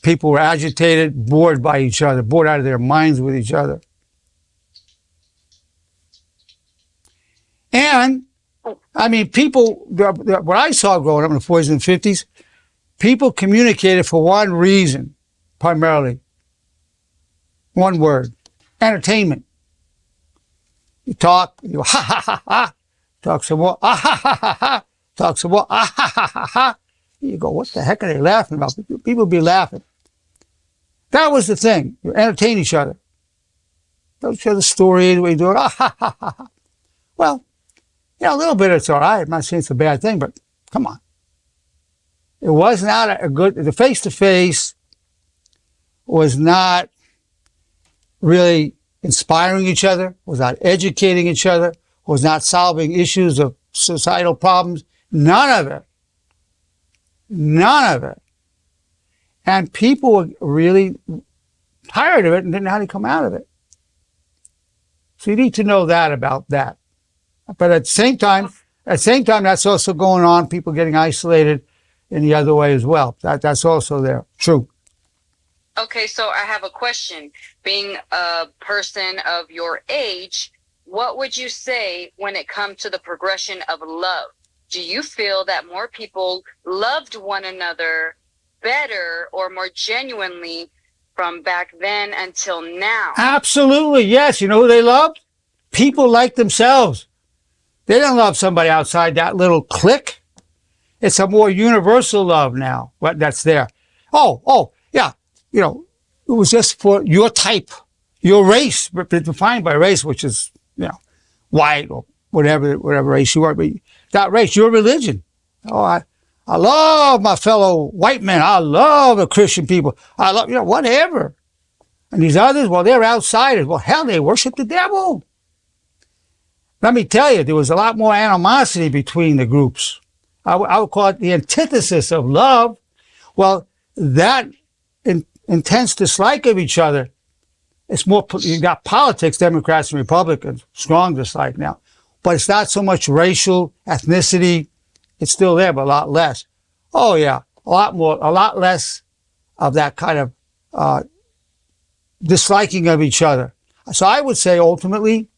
People were agitated, bored by each other, bored out of their minds with each other. And, I mean, people, what I saw growing up in the 40s and 50s, people communicated for one reason, primarily. One word: entertainment. You talk, you ha ha ha ha, talk some more, ah ha ha ha ha, talk some more, ah ha ha ha ha. You go, what the heck are they laughing about? People be laughing. That was the thing. You entertain each other. Tell each other stories, what you do, ah ha ha ha ha. Well, a little bit it's all right. I'm not saying it's a bad thing, but come on. It was not a good, the face-to-face was not really inspiring each other, was not educating each other, was not solving issues of societal problems. None of it. None of it. And people were really tired of it and didn't know how to come out of it. So you need to know that about that. But at the same time, that's also going on. People getting isolated in the other way as well. That's also there. True. Okay, so I have a question. Being a person of your age, what would you say when it comes to the progression of love? Do you feel that more people loved one another better or more genuinely from back then until now? Absolutely, yes. You know who they loved? People like themselves. They don't love somebody outside that little clique. It's a more universal love now. What that's there. Oh, yeah. You know, it was just for your type, your race, defined by race, which is, white or whatever race you are. But that race, your religion. Oh, I love my fellow white men. I love the Christian people. I love, whatever. And these others, well, they're outsiders. Well, hell, they worship the devil. Let me tell you, there was a lot more animosity between the groups. I would call it the antithesis of love. Well, that intense dislike of each other, it's more, you got politics, Democrats and Republicans, strong dislike now. But it's not so much racial, ethnicity. It's still there, but a lot less. Oh, yeah, a lot less of that kind of disliking of each other. So I would say ultimately,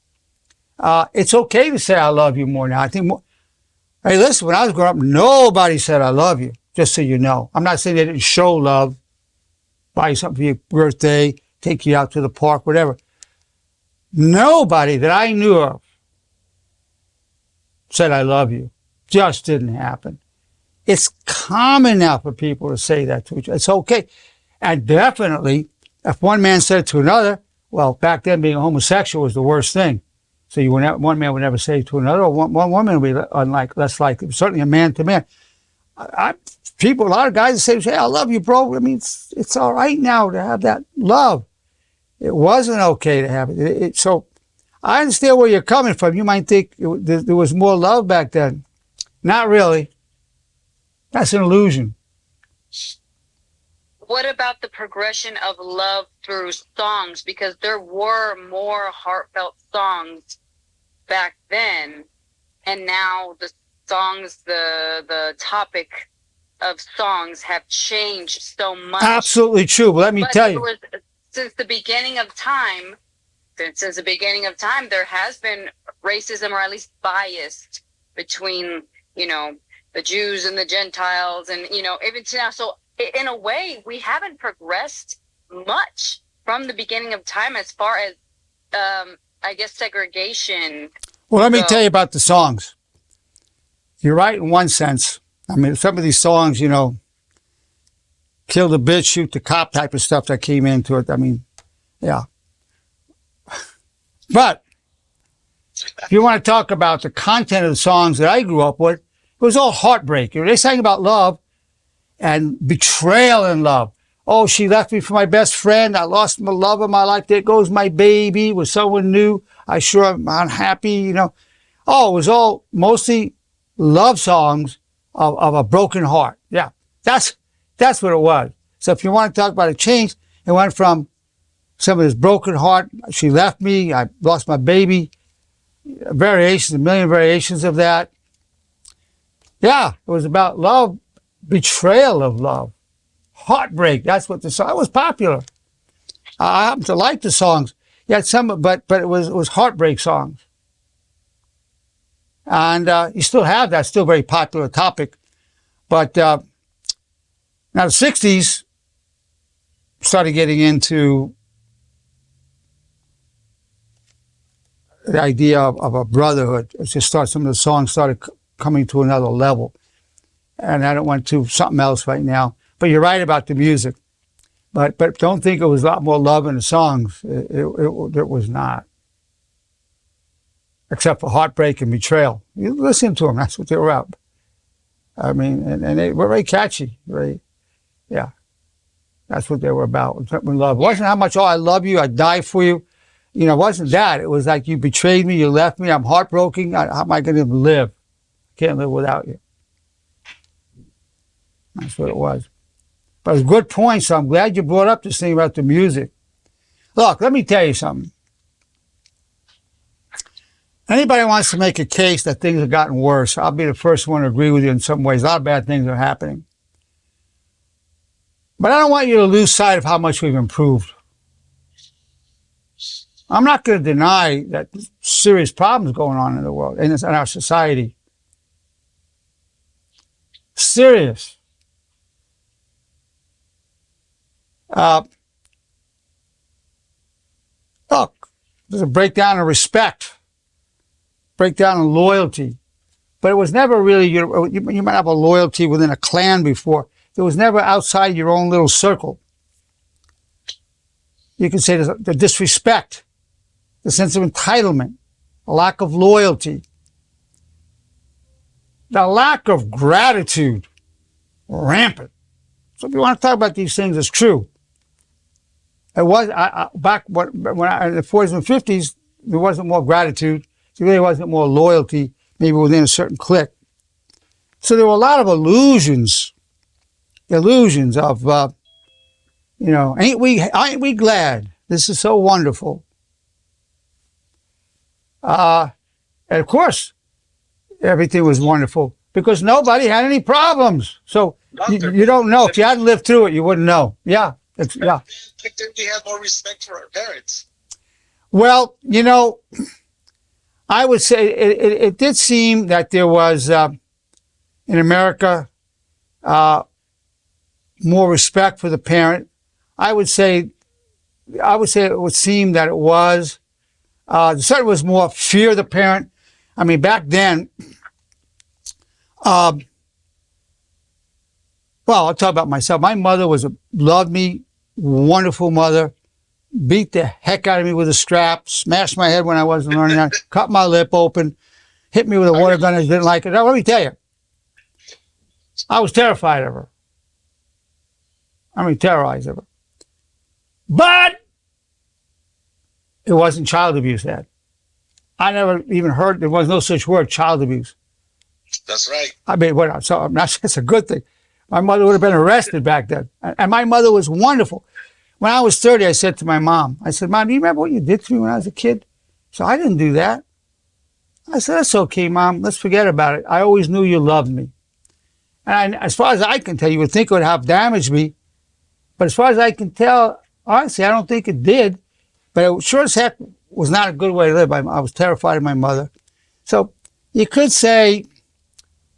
it's okay to say I love you more now. I think, hey, listen, when I was growing up, nobody said I love you, just so you know. I'm not saying they didn't show love, buy you something for your birthday, take you out to the park, whatever. Nobody that I knew of said I love you. Just didn't happen. It's common now for people to say that to each other. It's okay. And definitely, if one man said it to another, well, back then being a homosexual was the worst thing. So one man would never say it to another, or one woman would be less likely. Certainly a man to man. A lot of guys say, hey, I love you, bro. I mean, it's all right now to have that love. It wasn't okay to have it. So I understand where you're coming from. You might think there was more love back then. Not really. That's an illusion. What about the progression of love through songs? Because there were more heartfelt songs back then, and now the songs, the topic of songs have changed so much. Absolutely true. But let me tell you. Since the beginning of time, there has been racism, or at least bias between, the Jews and the Gentiles, and, even to now. So in a way, we haven't progressed much from the beginning of time as far as, I guess, segregation. Well, let me tell you about the songs. You're right in one sense. I mean, some of these songs, kill the bitch, shoot the cop type of stuff that came into it. I mean, yeah. But if you want to talk about the content of the songs that I grew up with, it was all heartbreak. They sang about love and betrayal in love. Oh, she left me for my best friend. I lost my love of my life. There goes my baby with someone new. I sure am unhappy, Oh, it was all mostly love songs of a broken heart. Yeah, that's what it was. So if you want to talk about a change, it went from some of this broken heart, she left me, I lost my baby, a million variations of that. Yeah, it was about love, betrayal of love, Heartbreak. That's what the song was popular. I happen to like the songs. Yeah, but it was heartbreak songs. And you still have that, still very popular topic. But now the 60s started getting into the idea of a brotherhood. Some of the songs started coming to another level. And I don't want to something else right now. But you're right about the music. But don't think it was a lot more love in the songs. It was not. Except for heartbreak and betrayal. You listen to them, that's what they were about. I mean, and they were very catchy. Yeah. That's what they were about. Love. It wasn't how much, oh, I love you, I die for you. You know, it wasn't that. It was like, you betrayed me, you left me, I'm heartbroken. How am I going to live? I can't live without you. That's what it was. But it was a good point, so I'm glad you brought up this thing about the music. Look, let me tell you something. Anybody wants to make a case that things have gotten worse, I'll be the first one to agree with you in some ways. A lot of bad things are happening. But I don't want you to lose sight of how much we've improved. I'm not going to deny that there's serious problems going on in the world, in our society. Serious. Look, there's a breakdown of respect. Breakdown in loyalty. But it was never really, you might have a loyalty within a clan before. It was never outside your own little circle. You can say the disrespect, the sense of entitlement, a lack of loyalty, the lack of gratitude, rampant. So if you want to talk about these things, it's true. It was, back when in the 40s and 50s, there wasn't more gratitude. There really wasn't more loyalty, maybe within a certain clique. So there were a lot of illusions of, ain't we glad? This is so wonderful. And of course, everything was wonderful because nobody had any problems. So you don't know. If you hadn't lived through it, you wouldn't know. Yeah. Yeah. I think we had more respect for our parents. Well, I would say it did seem that there was, in America, more respect for the parent. I would say it would seem that it was. There certainly was more fear of the parent. I mean, back then, well, I'll talk about myself. My mother loved me, wonderful mother, beat the heck out of me with a strap, smashed my head when I wasn't learning how, cut my lip open, hit me with a water gun. I didn't like it. Now, let me tell you, I was terrified of her. Terrorized of her. But it wasn't child abuse, Dad. I never even heard, there was no such word, child abuse. That's right. I mean, that's a good thing. My mother would have been arrested back then. And my mother was wonderful. When I was 30, I said to my mom, Mom, do you remember what you did to me when I was a kid? So I didn't do that. I said, that's okay, Mom. Let's forget about it. I always knew you loved me. And as far as I can tell, you would think it would have damaged me. But as far as I can tell, honestly, I don't think it did. But it sure as heck was not a good way to live. I was terrified of my mother. So you could say,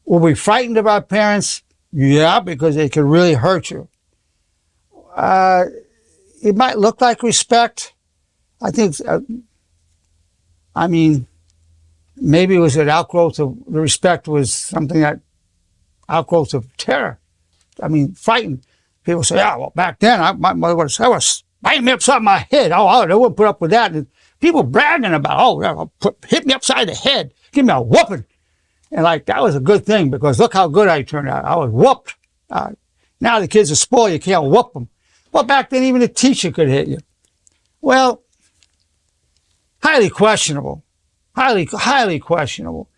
were we frightened of our parents? Yeah, because they could really hurt you. It might look like respect. I think, maybe it was an outgrowth of, the respect was something that, outgrowth of terror. Frightened. People say, yeah, well, back then, my mother would say, I was biting me upside my head. I wouldn't put up with that. And people bragging about, hit me upside the head, give me a whooping. And that was a good thing because look how good I turned out. I was whooped. Now the kids are spoiled, you can't whoop them. Well, back then, even a teacher could hit you. Well, highly questionable. Highly questionable.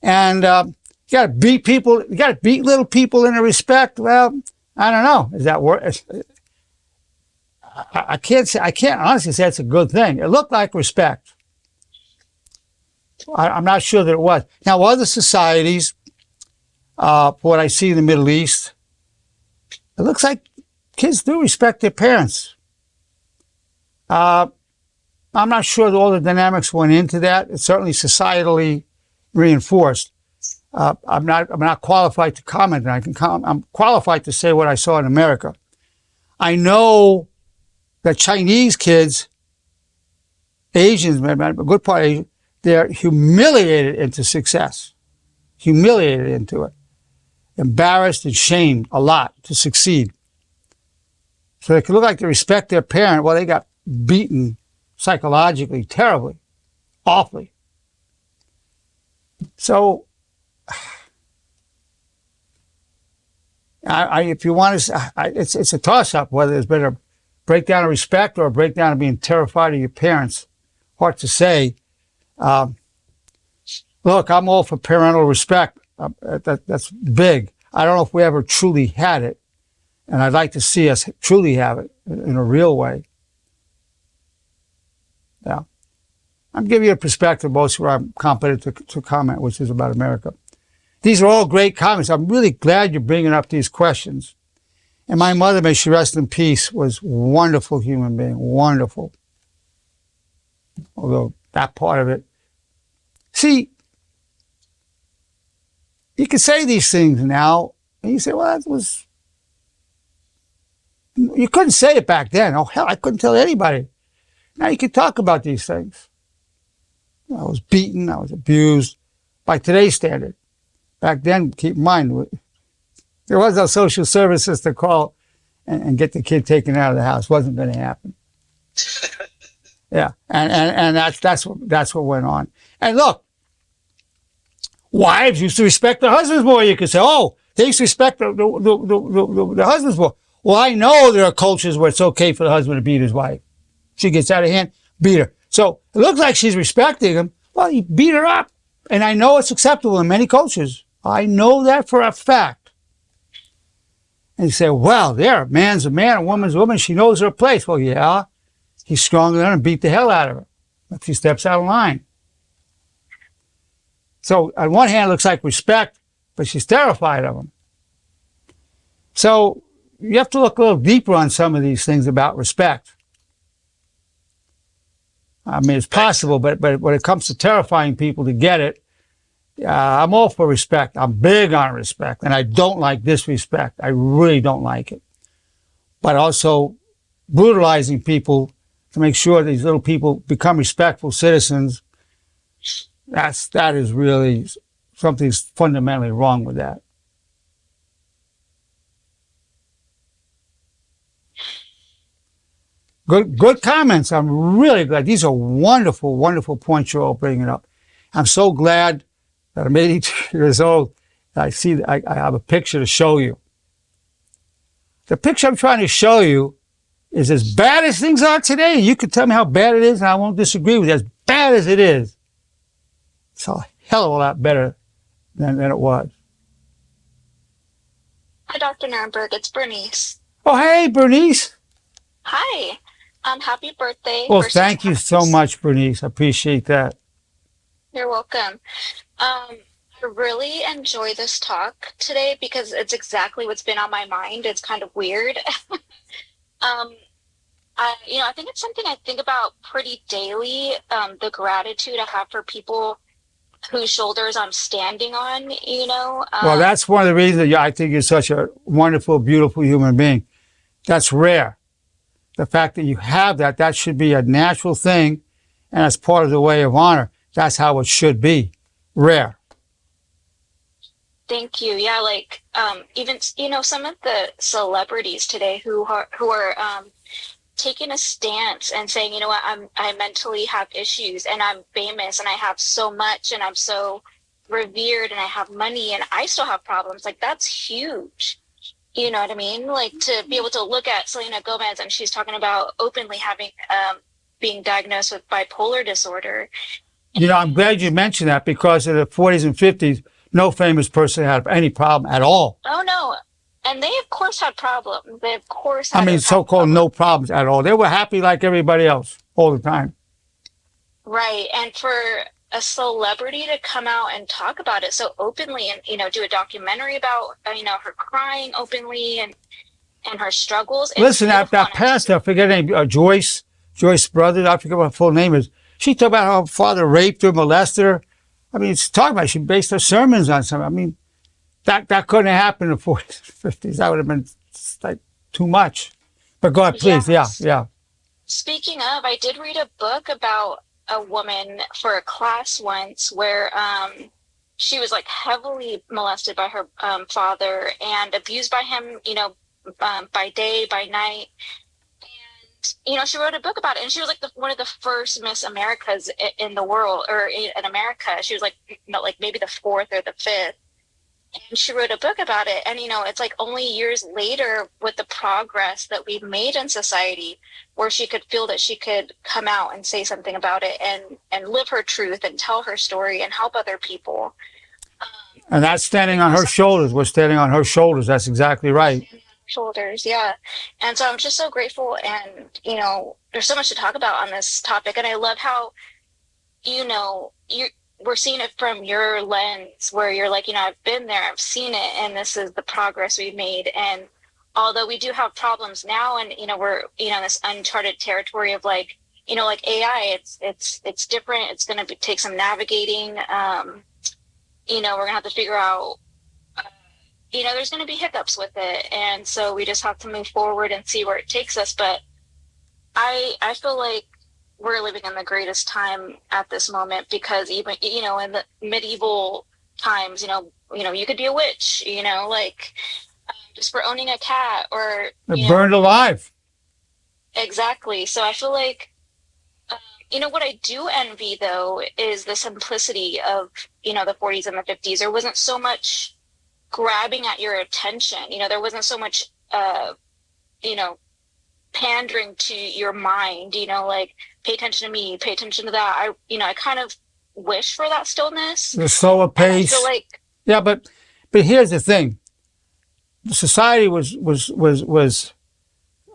And you got to beat people, you got to beat little people into respect. Well, I don't know. Is that worth? I can't honestly say it's a good thing. It looked like respect. I'm not sure that it was. Now, other societies, for what I see in the Middle East, it looks like kids do respect their parents. I'm not sure that all the dynamics went into that. It's certainly societally reinforced. I'm not qualified to comment. I'm qualified to say what I saw in America. I know that Chinese kids, Asians, a good part of Asians, they're humiliated into success, humiliated into it, embarrassed and shamed a lot to succeed. So they can look like they respect their parent. Well, they got beaten psychologically, terribly, awfully. So, if you want to, it's a toss-up whether there's been a breakdown of respect or a breakdown of being terrified of your parents. Hard to say. Look, I'm all for parental respect. That's big. I don't know if we ever truly had it, and I'd like to see us truly have it in a real way. Yeah. I'm giving you a perspective, most where I'm competent to comment, which is about America. These are all great comments. I'm really glad you're bringing up these questions. And my mother, may she rest in peace, was a wonderful human being, wonderful. Although that part of it. See, you can say these things now, and you say, well, that was... You couldn't say it back then. Oh, hell, I couldn't tell anybody. Now you can talk about these things. I was beaten, I was abused by today's standard. Back then, keep in mind, there was no social services to call and get the kid taken out of the house. Wasn't going to happen. Yeah, and that's what went on. And look, wives used to respect their husbands more. You could say, oh, they used to respect the husbands more. Well, I know there are cultures where it's okay for the husband to beat his wife. She gets out of hand, beat her. So it looks like she's respecting him. Well, he beat her up. And I know it's acceptable in many cultures. I know that for a fact. And you say, well, there, a man's a man, a woman's a woman. She knows her place. Well, yeah, he's stronger than her and beat the hell out of her if she steps out of line. So on one hand, it looks like respect, but she's terrified of him. So you have to look a little deeper on some of these things about respect. I mean, it's possible, but when it comes to terrifying people to get it, I'm all for respect. I'm big on respect, and I don't like disrespect. I really don't like it. But also brutalizing people to make sure these little people become respectful citizens, that is really, something's fundamentally wrong with that. Good comments. I'm really glad. These are wonderful, wonderful points you're all bringing up. I'm so glad that I'm 82 years old. I have a picture to show you. The picture I'm trying to show you is as bad as things are today. You can tell me how bad it is, and I won't disagree with you. As bad as it is, it's a hell of a lot better than it was. Hi, Dr. Nerenberg. It's Bernice. Oh, hey, Bernice. Hi. Happy birthday. Well, thank you so much, Bernice. I appreciate that. You're welcome. I really enjoy this talk today because it's exactly what's been on my mind. It's kind of weird. I think it's something I think about pretty daily, the gratitude I have for people whose shoulders I'm standing on, Well, that's one of the reasons that I think you're such a wonderful, beautiful human being. That's rare. The fact that you have that should be a natural thing, and as part of the way of honor. That's how it should be. Rare. Thank you. Yeah, like even some of the celebrities today who are taking a stance and saying, you know what, I mentally have issues and I'm famous and I have so much and I'm so revered and I have money and I still have problems. Like, that's huge. You know what I mean? Like, to be able to look at Selena Gomez and she's talking about openly having being diagnosed with bipolar disorder. I'm glad you mentioned that, because in the 40s and 50s, no famous person had any problem at all. Oh, no. And they, of course, had problems. They, of course, had so-called no problems at all. They were happy like everybody else all the time. Right. And for a celebrity to come out and talk about it so openly and, do a documentary about, her crying openly and and her struggles. It's Listen, that beautiful, and I'm just- pastor, I forget her name, Joyce Brothers, I forget what her full name is. She talked about how her father raped her, molested her. I mean, it's talking about she based her sermons on something. I mean, that couldn't have happened in the 40s, 50s. That would have been like too much. But go ahead, please. Yes. Yeah. Speaking of, I did read a book about a woman for a class once where she was like heavily molested by her father and abused by him, by day, by night. And, she wrote a book about it, and she was like one of the first Miss Americas in the world, or in America. She was like maybe the fourth or the fifth. And she wrote a book about it. And, it's like only years later with the progress that we've made in society where she could feel that she could come out and say something about it and live her truth and tell her story and help other people. And that's standing on her shoulders. We're standing on her shoulders. That's exactly right. Shoulders, yeah. And so I'm just so grateful. And, there's so much to talk about on this topic. And I love how, we're seeing it from your lens where you're like, I've been there, I've seen it, and this is the progress we've made. And although we do have problems now, and we're in this uncharted territory of like AI, it's different. It's going to take some navigating. We're gonna have to figure out. There's going to be hiccups with it, and so we just have to move forward and see where it takes us. But I feel like we're living in the greatest time at this moment, because even in the medieval times, you could be a witch, just for owning a cat, or Burned alive. Exactly. So I feel like what I do envy though is the simplicity of the 40s and the 50s. There wasn't so much grabbing at your attention. There wasn't so much pandering to your mind, like pay attention to me, pay attention to that. I kind of wish for that stillness. The slower pace. I feel like, yeah, but here's the thing. The society was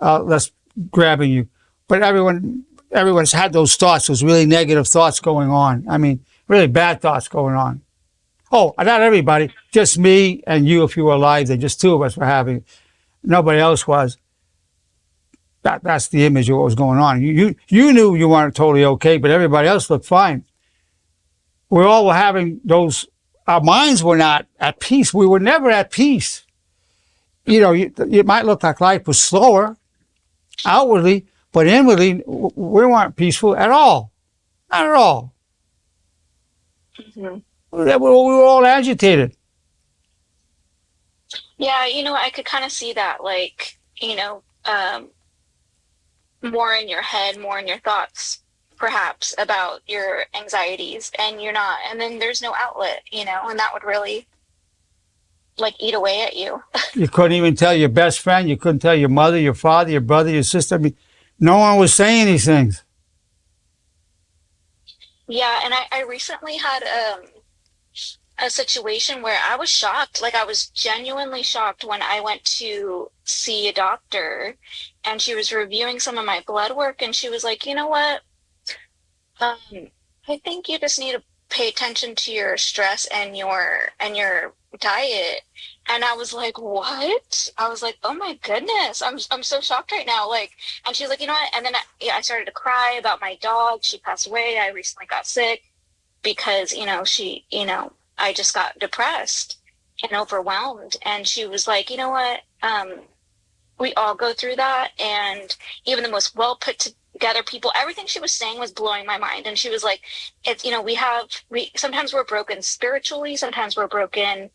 less grabbing you, but everyone's had those thoughts, those really negative thoughts going on. I mean, really bad thoughts going on. Oh, not everybody, just me and you, if you were alive, then just two of us were having, nobody else was. That's the image of what was going on. You knew you weren't totally okay, but everybody else looked fine. We all were having those, our minds were not at peace. We were never at peace. It might look like life was slower outwardly, but inwardly, we weren't peaceful at all. Not at all. mm-hmm. We were all agitated. Yeah, I could kind of see that, like, more in your head, more in your thoughts, perhaps, about your anxieties, and you're not, and then there's no outlet, and that would really, like, eat away at you. You couldn't even tell your best friend. You couldn't tell your mother, your father, your brother, your sister. I mean, no one was saying these things. Yeah, and I recently had a situation where I was shocked. Like, I was genuinely shocked when I went to see a doctor, and she was reviewing some of my blood work, and she was like, you know what? I think you just need to pay attention to your stress and your diet. And I was like, what? I was like, oh my goodness, I'm so shocked right now. Like, and she's like, you know what? And then I started to cry about my dog. She passed away. I recently got sick because, I just got depressed and overwhelmed. And she was like, you know what? We all go through that. And even the most well put together people, everything she was saying was blowing my mind. And she was like, it's, we sometimes we're broken spiritually, sometimes we're broken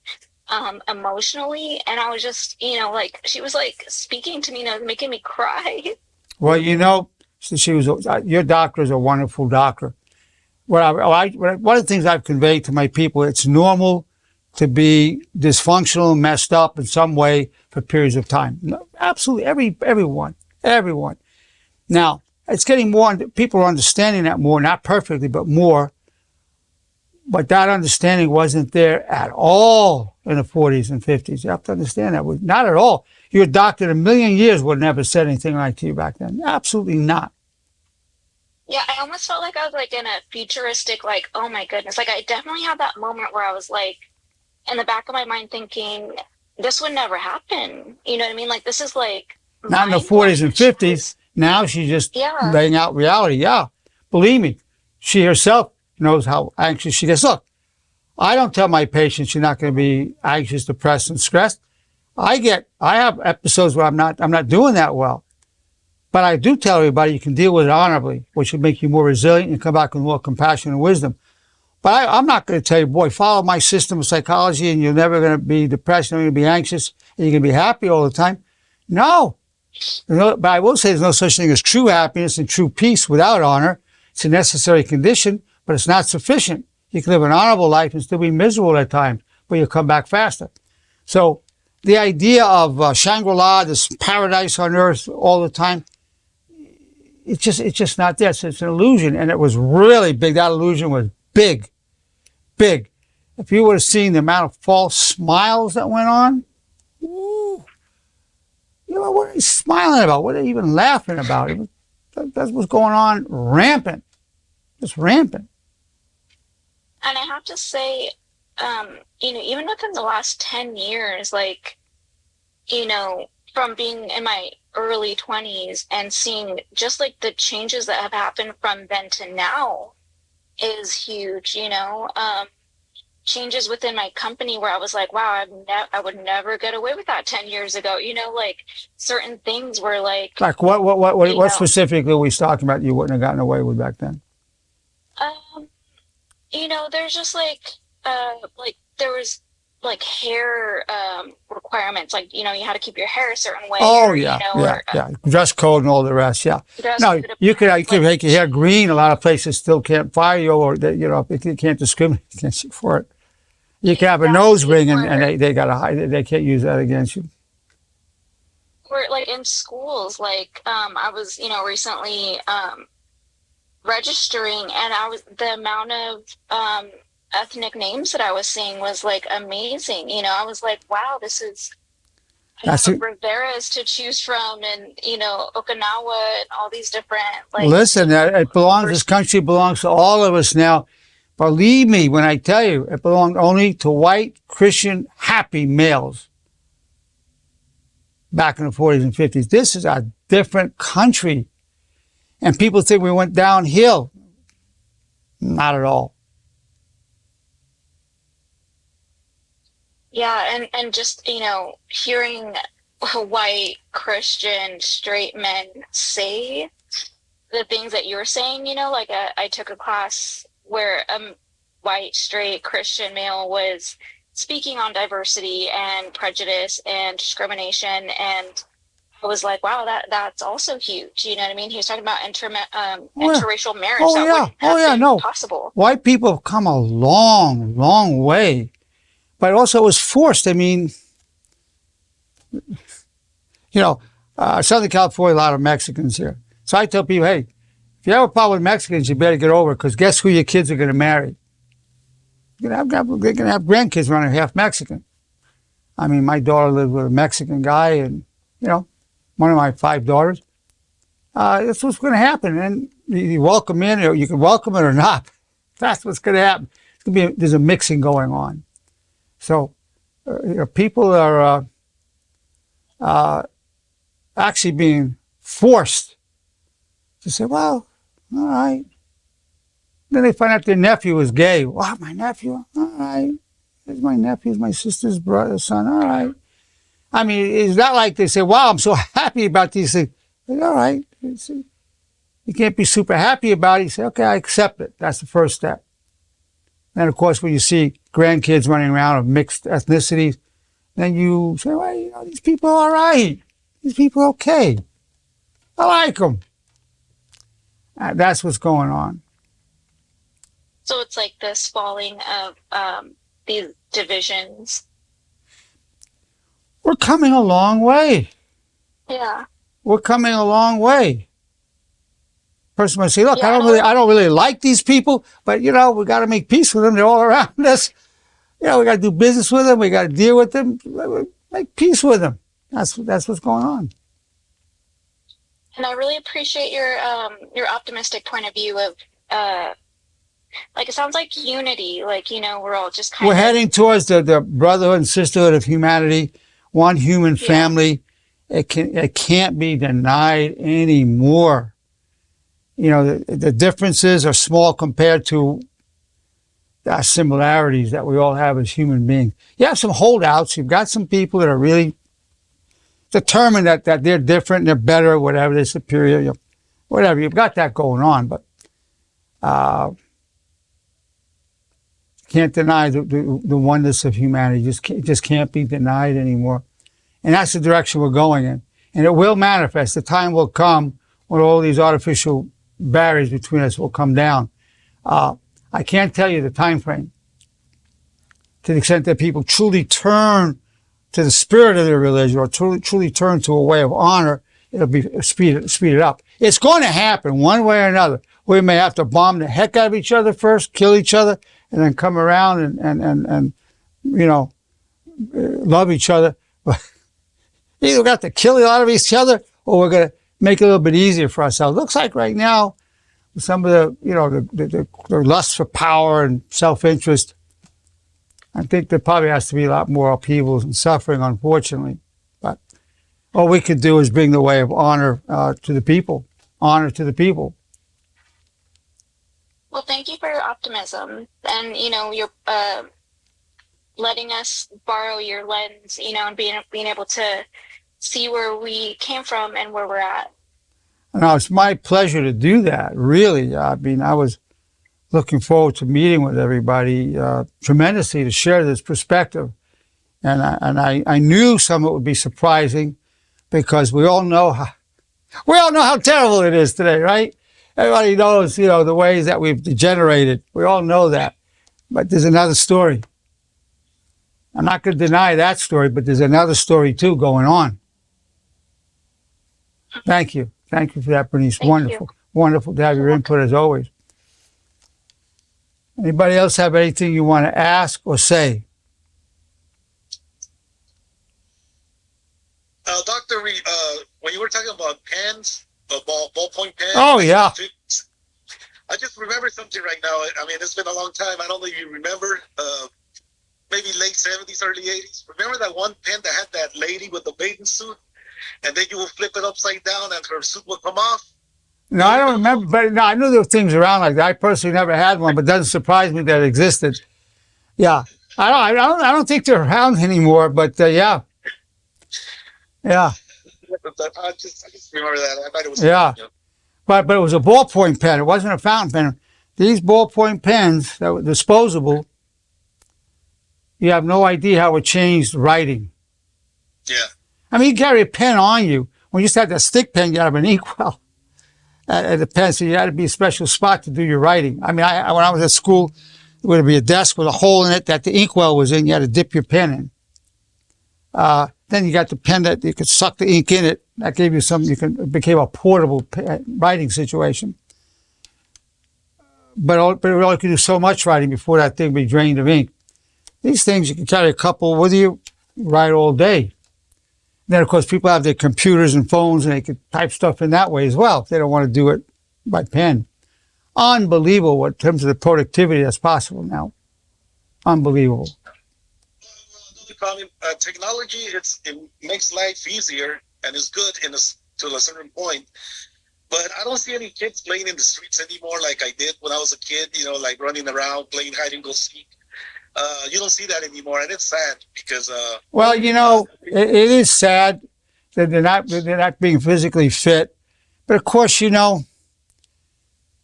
emotionally. And I was just, like, she was like speaking to me, making me cry. Well, she was, your doctor is a wonderful doctor. One of the things I've conveyed to my people, it's normal to be dysfunctional, messed up in some way for periods of time. No, absolutely, everyone. Now, it's getting more, people are understanding that more, not perfectly, but more. But that understanding wasn't there at all in the 40s and 50s. You have to understand that. Not at all. Your doctor in a million years would never said anything like to you back then. Absolutely not. Yeah, I almost felt like I was like in a futuristic, like, oh my goodness. Like, I definitely had that moment where I was like, in the back of my mind thinking, this would never happen. You know what I mean? Like, this is like Not in the mind-blowing 40s and that she 50s. was- Now she's just Yeah. laying out reality. Yeah. Believe me, she herself knows how anxious she gets. Look, I don't tell my patients you're not going to be anxious, depressed, and stressed. I have episodes where I'm not doing that well. But I do tell everybody you can deal with it honorably, which will make you more resilient and come back with more compassion and wisdom. But I'm not going to tell you, boy, follow my system of psychology and you're never going to be depressed, you're going to be anxious, and you're going to be happy all the time. No. But I will say there's no such thing as true happiness and true peace without honor. It's a necessary condition, but it's not sufficient. You can live an honorable life and still be miserable at times, but you'll come back faster. So the idea of Shangri-La, this paradise on earth all the time, it's just not there. It's an illusion, and it was really big. That illusion was big. If you would have seen the amount of false smiles that went on, ooh, what are they smiling about? What are they even laughing about? That's what's going on, rampant. Just rampant. And I have to say, even within the last 10 years, like, from being in my early 20s and seeing just like the changes that have happened from then to now is huge, changes within my company where I was like, wow, I would never get away with that 10 years ago. Like certain things were like What specifically were we talking about you wouldn't have gotten away with back then? There's just like there was like hair requirements, like you had to keep your hair a certain way. Oh or, yeah. Dress code and all the rest. Yeah. No, code, you could make your hair green. A lot of places still can't fire you, or if you can't discriminate against you for it. You can have a nose ring, and they got to hide it. They can't use that against you. Or like in schools, like I was recently registering, and the amount of ethnic names that I was seeing was like amazing. I was like, wow, this is Rivera's to choose from, and Okinawa, and all these different Listen, it belongs. This country belongs to all of us now. Believe me when I tell you, it belonged only to white, Christian, happy males back in the 40s and 50s. This is a different country. And people think we went downhill. Not at all. Yeah, and just, hearing white, Christian, straight men say the things that you're saying, like I took a class where a white, straight, Christian male was speaking on diversity and prejudice and discrimination, and I was like, wow, that's also huge. You know what I mean? He was talking about interracial marriage. That wouldn't have been possible. White people have come a long, long way. But also it was forced. I mean, Southern California, a lot of Mexicans here. So I tell people, hey, if you have a problem with Mexicans, you better get over it, because guess who your kids are going to marry? They're going to have grandkids running half Mexican. I mean, my daughter lived with a Mexican guy, and, one of my 5 daughters. That's what's going to happen. And you welcome in, or you can welcome it or not. That's what's going to happen. There's a mixing going on. So, people are actually being forced to say, well, all right. Then they find out their nephew is gay. What, my nephew? All right. Here's my nephew, my sister's brother, son. All right. I mean, it's not like they say, wow, I'm so happy about these things. Like, all right. You can't be super happy about it. You say, okay, I accept it. That's the first step. And of course, when you see grandkids running around of mixed ethnicities, then you say, well, these people are all right. These people are okay. I like them. That's what's going on. So it's like this falling of these divisions. We're coming a long way. Yeah. We're coming a long way. Person might say, look, I don't really like these people, but we got to make peace with them. They're all around us. We got to do business with them. We got to deal with them. Make peace with them. That's what's going on. And I really appreciate your optimistic point of view of it sounds like unity. Like we're all just we're heading towards the brotherhood and sisterhood of humanity, one human Yeah. family. It can't be denied anymore. You know, the differences are small compared to the similarities that we all have as human beings. You have some holdouts. You've got some people that are really determined that they're different, they're better, whatever, they're superior, you know, whatever. You've got that going on, but can't deny the oneness of humanity. Just can't be denied anymore. And that's the direction we're going in. And it will manifest. The time will come when all these artificial barriers between us will come down. I can't tell you the time frame. To the extent that people truly turn to the spirit of their religion or truly turn to a way of honor, it'll be speeded up. It's going to happen one way or another. We may have to bomb the heck out of each other first, kill each other, and then come around and you know, love each other. Either we got to kill a lot of each other, or we're going to make it a little bit easier for ourselves. Looks like right now, some of the, you know, the lust for power and self-interest, I think there probably has to be a lot more upheavals and suffering, unfortunately. But all we could do is bring the way of honor to the people. Honor to the people. Well, thank you for your optimism, and you know, you're letting us borrow your lens, you know, and being able to see where we came from and where we're at. Now, it's my pleasure to do that, really. I mean, I was looking forward to meeting with everybody tremendously to share this perspective. And I knew some of it would be surprising because we all know how terrible it is today, right? Everybody knows, you know, the ways that we've degenerated. We all know that. But there's another story. I'm not going to deny that story, but there's another story too going on. Thank you. Thank you for that, Bernice. Thank Wonderful. you. Wonderful to have your input as always. Anybody else have anything you want to ask or say? Doctor, when you were talking about pens, ballpoint pens. Oh, yeah. I just remember something right now. I mean, it's been a long time. I don't know if you remember, maybe late 70s, early 80s. Remember that one pen that had that lady with the bathing suit? And then you would flip it upside down and her suit would come off? No, I don't remember, but no, I knew there were things around like that. I personally never had one, but it doesn't surprise me that it existed. Yeah. I don't think they're around anymore, but yeah. Yeah. I just remember that. I thought it was Yeah. You know. But it was a ballpoint pen. It wasn't a fountain pen. These ballpoint pens that were disposable, you have no idea how it changed writing. Yeah. I mean, you carry a pen on you. When you used to have that stick pen, you have an inkwell at the pen, so you had to be a special spot to do your writing. I mean, when I was at school, there would be a desk with a hole in it that the inkwell was in. You had to dip your pen in. Then you got the pen that you could suck the ink in it. That gave you something. It became a portable writing situation. But it only could do so much writing before that thing be drained of ink. These things, you can carry a couple with you, write all day. Then, of course, people have their computers and phones, and they can type stuff in that way as well if they don't want to do it by pen. Unbelievable in terms of the productivity that's possible now. Unbelievable. Technology, it makes life easier and is good to a certain point. But I don't see any kids playing in the streets anymore like I did when I was a kid, you know, like running around, playing hide and go seek. You don't see that anymore, and it's sad because... well, you know, it is sad that they're not being physically fit. But, of course, you know,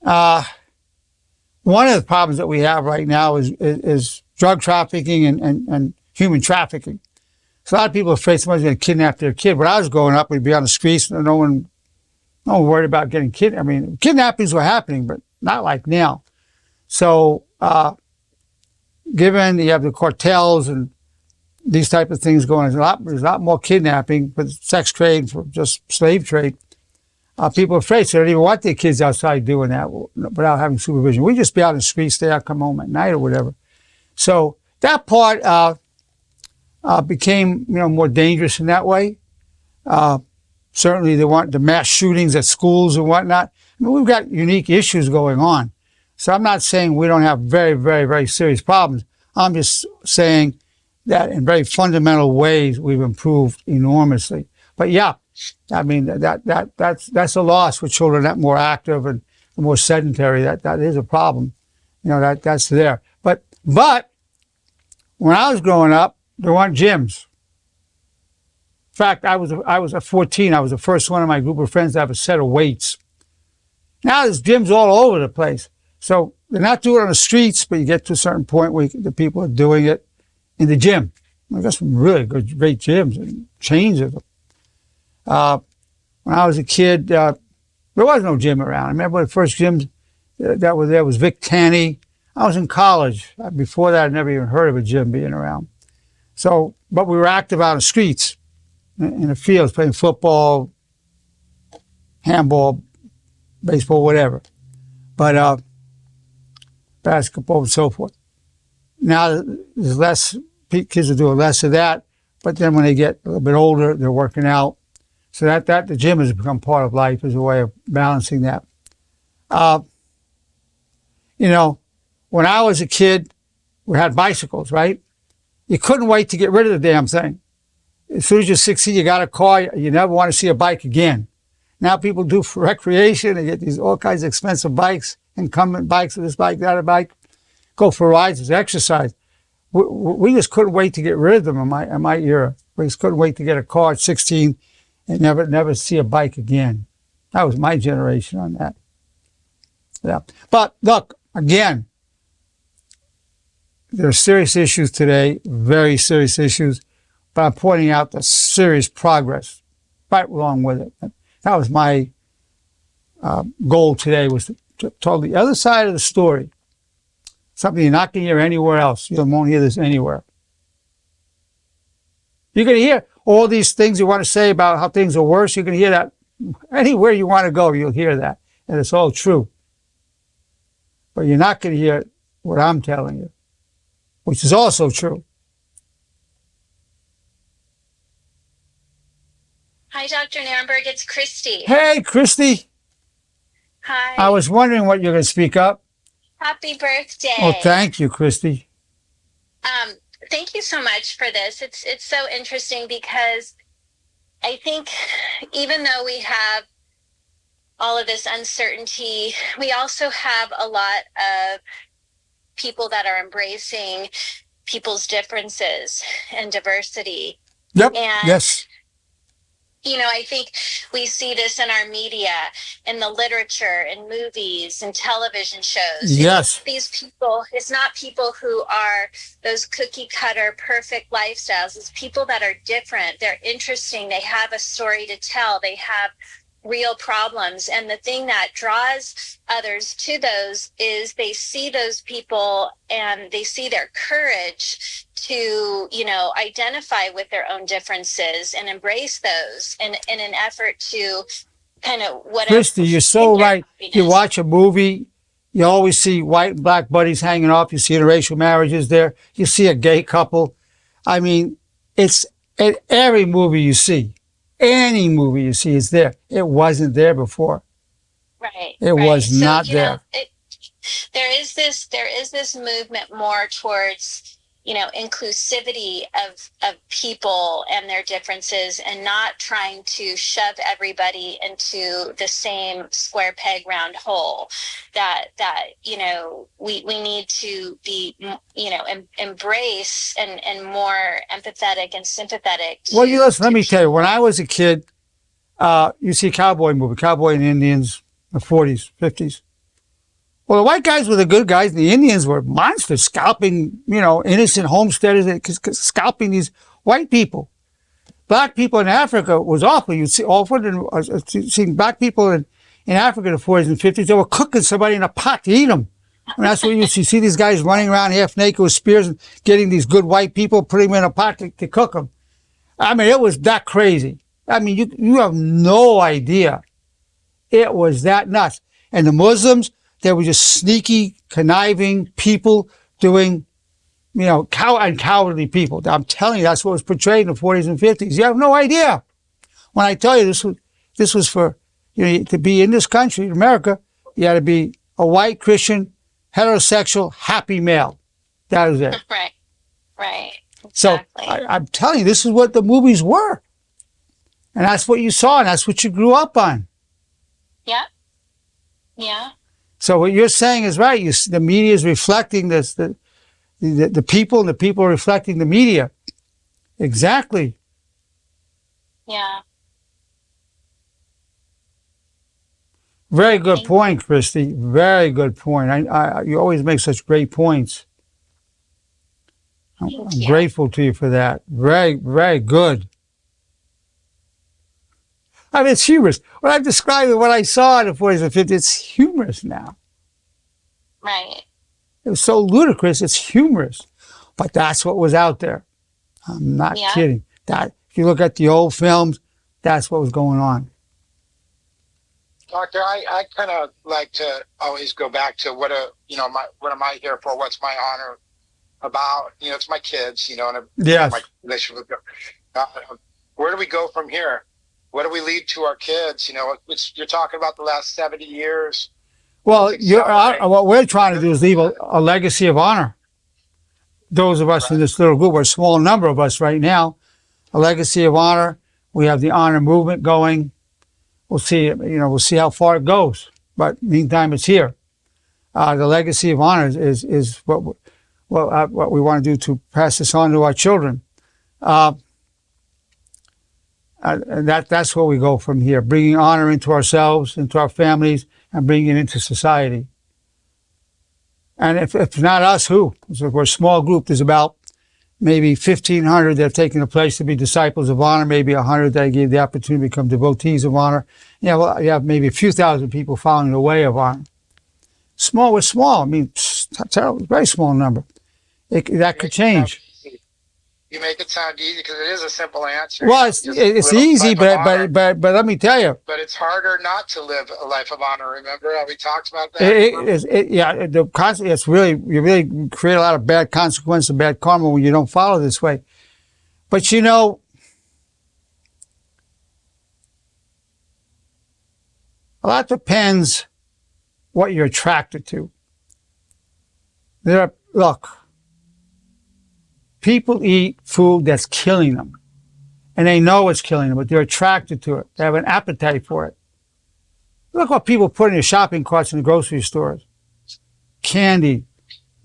one of the problems that we have right now is drug trafficking and human trafficking. So a lot of people are afraid somebody's going to kidnap their kid. When I was growing up, we'd be on the streets and no one worried about getting kidnapped. I mean, kidnappings were happening, but not like now. So, given you have the cartels and these type of things going on, there's a lot more kidnapping for the sex trade, for just slave trade. People are afraid, so they don't even want their kids outside doing that without having supervision. We just be out in the streets, stay out, come home at night or whatever. So that part became, you know, more dangerous in that way. Certainly, they want the mass shootings at schools and whatnot. I mean, we've got unique issues going on. So I'm not saying we don't have very, very, very serious problems. I'm just saying that in very fundamental ways we've improved enormously. But yeah, I mean that's a loss for children that more active and more sedentary. That is a problem. That's there. But when I was growing up, there weren't gyms. In fact, I was at 14. I was the first one in my group of friends to have a set of weights. Now there's gyms all over the place. So they're not doing it on the streets, but you get to a certain point where the people are doing it in the gym. I got some really great gyms and chains of them. When I was a kid, there was no gym around. I remember the first gyms that were there was Vic Tanny. I was in college. Before that, I'd never even heard of a gym being around. So, but we were active out on the streets, in the fields, playing football, handball, baseball, whatever. But basketball and so forth. Now there's less, kids are doing less of that, but then when they get a little bit older, they're working out. So that the gym has become part of life as a way of balancing that. When I was a kid, we had bicycles, right? You couldn't wait to get rid of the damn thing. As soon as you're 16, you got a car, you never want to see a bike again. Now people do for recreation. They get these all kinds of expensive bikes, incumbent bikes, this bike, that bike, go for rides as exercise. We just couldn't wait to get rid of them in my era. We just couldn't wait to get a car at 16 and never see a bike again. That was my generation on that. Yeah. But look, again, there are serious issues today, very serious issues, but I'm pointing out the serious progress right along with it. That was my goal today, was to tell the other side of the story. Something you're not going to hear anywhere else. You won't hear this anywhere. You're going to hear all these things you want to say about how things are worse. You're going to hear that anywhere you want to go. You'll hear that. And it's all true. But you're not going to hear what I'm telling you, which is also true. Hi, Dr. Nerenberg. It's Christy. Hey, Christy. Hi. I was wondering what you're going to speak up. Happy birthday. Oh, thank you, Christy. Thank you so much for this. It's so interesting because I think even though we have all of this uncertainty, we also have a lot of people that are embracing people's differences and diversity. Yep. And yes. I think we see this in our media, in the literature, in movies, and television shows. Yes. These people, it's not people who are those cookie cutter perfect lifestyles. It's people that are different. They're interesting. They have a story to tell. They have real problems. And the thing that draws others to those is they see those people and they see their courage to, identify with their own differences and embrace those in an effort to kind of whatever. Christy, you're so right. Happiness. You watch a movie, you always see white and black buddies hanging off. You see interracial marriages there. You see a gay couple. I mean, it's in every movie you see. Any movie you see is there. It wasn't there before. Right. It was not there. There is this movement more towards, inclusivity of people and their differences, and not trying to shove everybody into the same square peg round hole. That we need to be embrace and more empathetic and sympathetic. Well, listen, let me tell you, when I was a kid, you see a cowboy movie, Cowboy and Indians, the 40s, 50s. Well, the white guys were the good guys, and the Indians were monsters, scalping, innocent homesteaders, scalping these white people. Black people in Africa was awful. You'd see seeing black people in Africa in the 40s and 50s, they were cooking somebody in a pot to eat them. And that's what you see these guys running around half naked with spears and getting these good white people, putting them in a pot to cook them. I mean, it was that crazy. I mean, you have no idea. It was that nuts. And the Muslims, they were just sneaky, conniving people doing, cowardly people. I'm telling you, that's what was portrayed in the 40s and 50s. You have no idea. When I tell you this was for, to be in this country, in America, you had to be a white Christian, heterosexual, happy male. That was it. Right. So Exactly. I'm telling you, this is what the movies were. And that's what you saw, and that's what you grew up on. Yeah. Yeah. So what you're saying is right. The media is reflecting this, the people, and the people are reflecting the media. Exactly. Yeah. Very good Thank point, Christy. Very good point. You always make such great points. I'm Thank you. grateful to you for that. Very, very good. I mean, it's humorous. When I described what I saw in the 40s and 50s, it's humorous now. Right. It was so ludicrous, it's humorous. But that's what was out there. I'm not Yeah. kidding. That if you look at the old films, that's what was going on. Doctor, I kind of like to always go back to what am I here for? What's my honor about? It's my kids, and Yes. my relationship with them. Where do we go from here? What do we leave to our kids? You're talking about the last 70 years. Well, Accelerate. what we're trying to do is leave a legacy of honor. Those of us in this little group, we're a small number of us right now, a legacy of honor. We have the honor movement going. We'll see, we'll see how far it goes. But meantime, it's here. The legacy of honor is what we want to do to pass this on to our children. And that's where we go from here, bringing honor into ourselves, into our families, and bringing it into society. And if not us, who? So we're a small group. There's about maybe 1,500 that have taken the place to be disciples of honor, maybe 100 that gave the opportunity to become devotees of honor. Well, you have maybe a few thousand people following the way of honor. We're small. I mean, terrible, very small number. That could change. You make it sound easy because it is a simple answer. Well, it's easy, but let me tell you. But it's harder not to live a life of honor. Remember how we talked about that? It's really, you really create a lot of bad consequences, bad karma when you don't follow this way. But a lot depends what you're attracted to. Look, people eat food that's killing them. And they know it's killing them, but they're attracted to it. They have an appetite for it. Look what people put in their shopping carts in the grocery stores. Candy,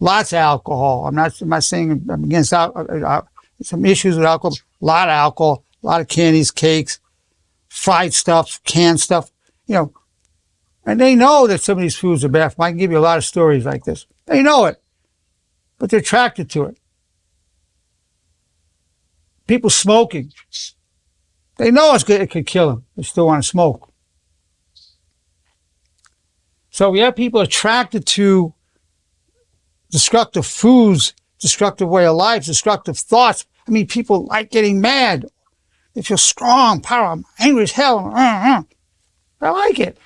lots of alcohol. I'm not saying I'm against some issues with alcohol. A lot of alcohol, a lot of candies, cakes, fried stuff, canned stuff, And they know that some of these foods are bad. I can give you a lot of stories like this. They know it, but they're attracted to it. People smoking. They know it could kill them. They still want to smoke. So we have people attracted to destructive foods, destructive way of life, destructive thoughts. I mean, people like getting mad. They feel strong, power. I'm angry as hell. I like it.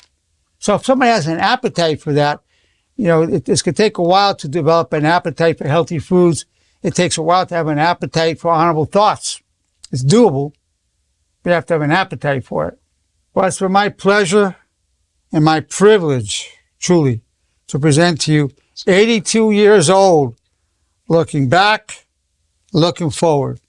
So if somebody has an appetite for that, this could take a while to develop an appetite for healthy foods. It takes a while to have an appetite for honorable thoughts. It's doable, but you have to have an appetite for it. Well, it's been my pleasure and my privilege, truly, to present to you 82 years old, looking back, looking forward.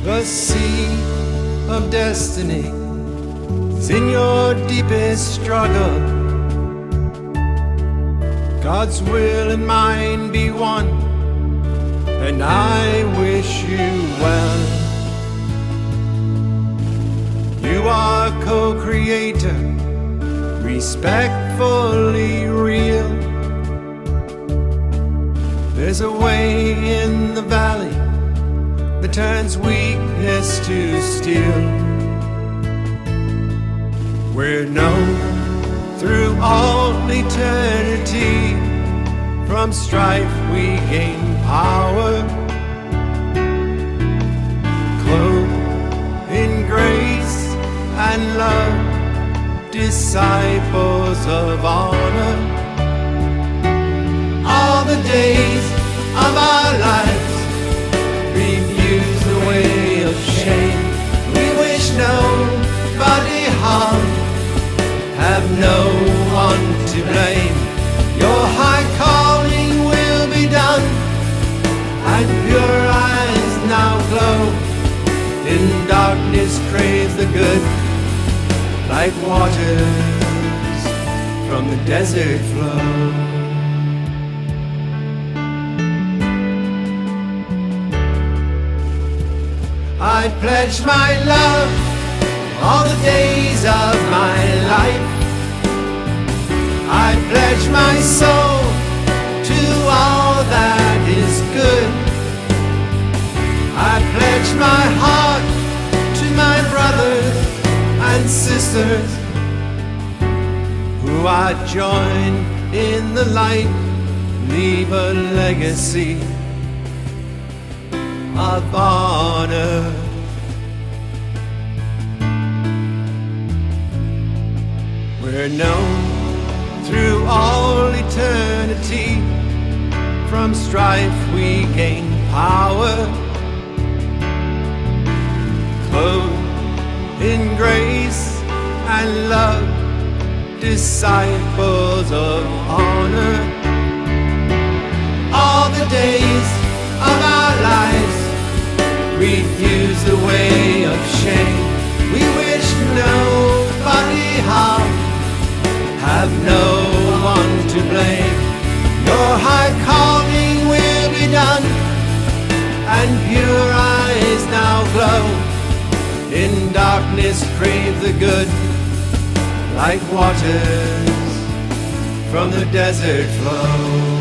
The sea of destiny is in your deepest struggle. God's will and mine be one, and I wish you well. You are co-creator, respectfully real. There's a way in the valley that turns weakness to steel. We're known through all eternity. From strife we gain power, clothed in grace and love, disciples of honor. All the days like waters from the desert flow. I pledge my love all the days of my life. I pledge my soul to all that is good. I pledge my heart to my brothers and sisters who I join in the light, leave a legacy of honor. We're known through all eternity. From strife we gain power, clothed in grace and love, disciples of honor. All the days of our lives refuse the way of shame. We wish nobody harm, have no one to blame. Your high calling will be done, and pure eyes now glow. In darkness crave the good, like waters from the desert flow.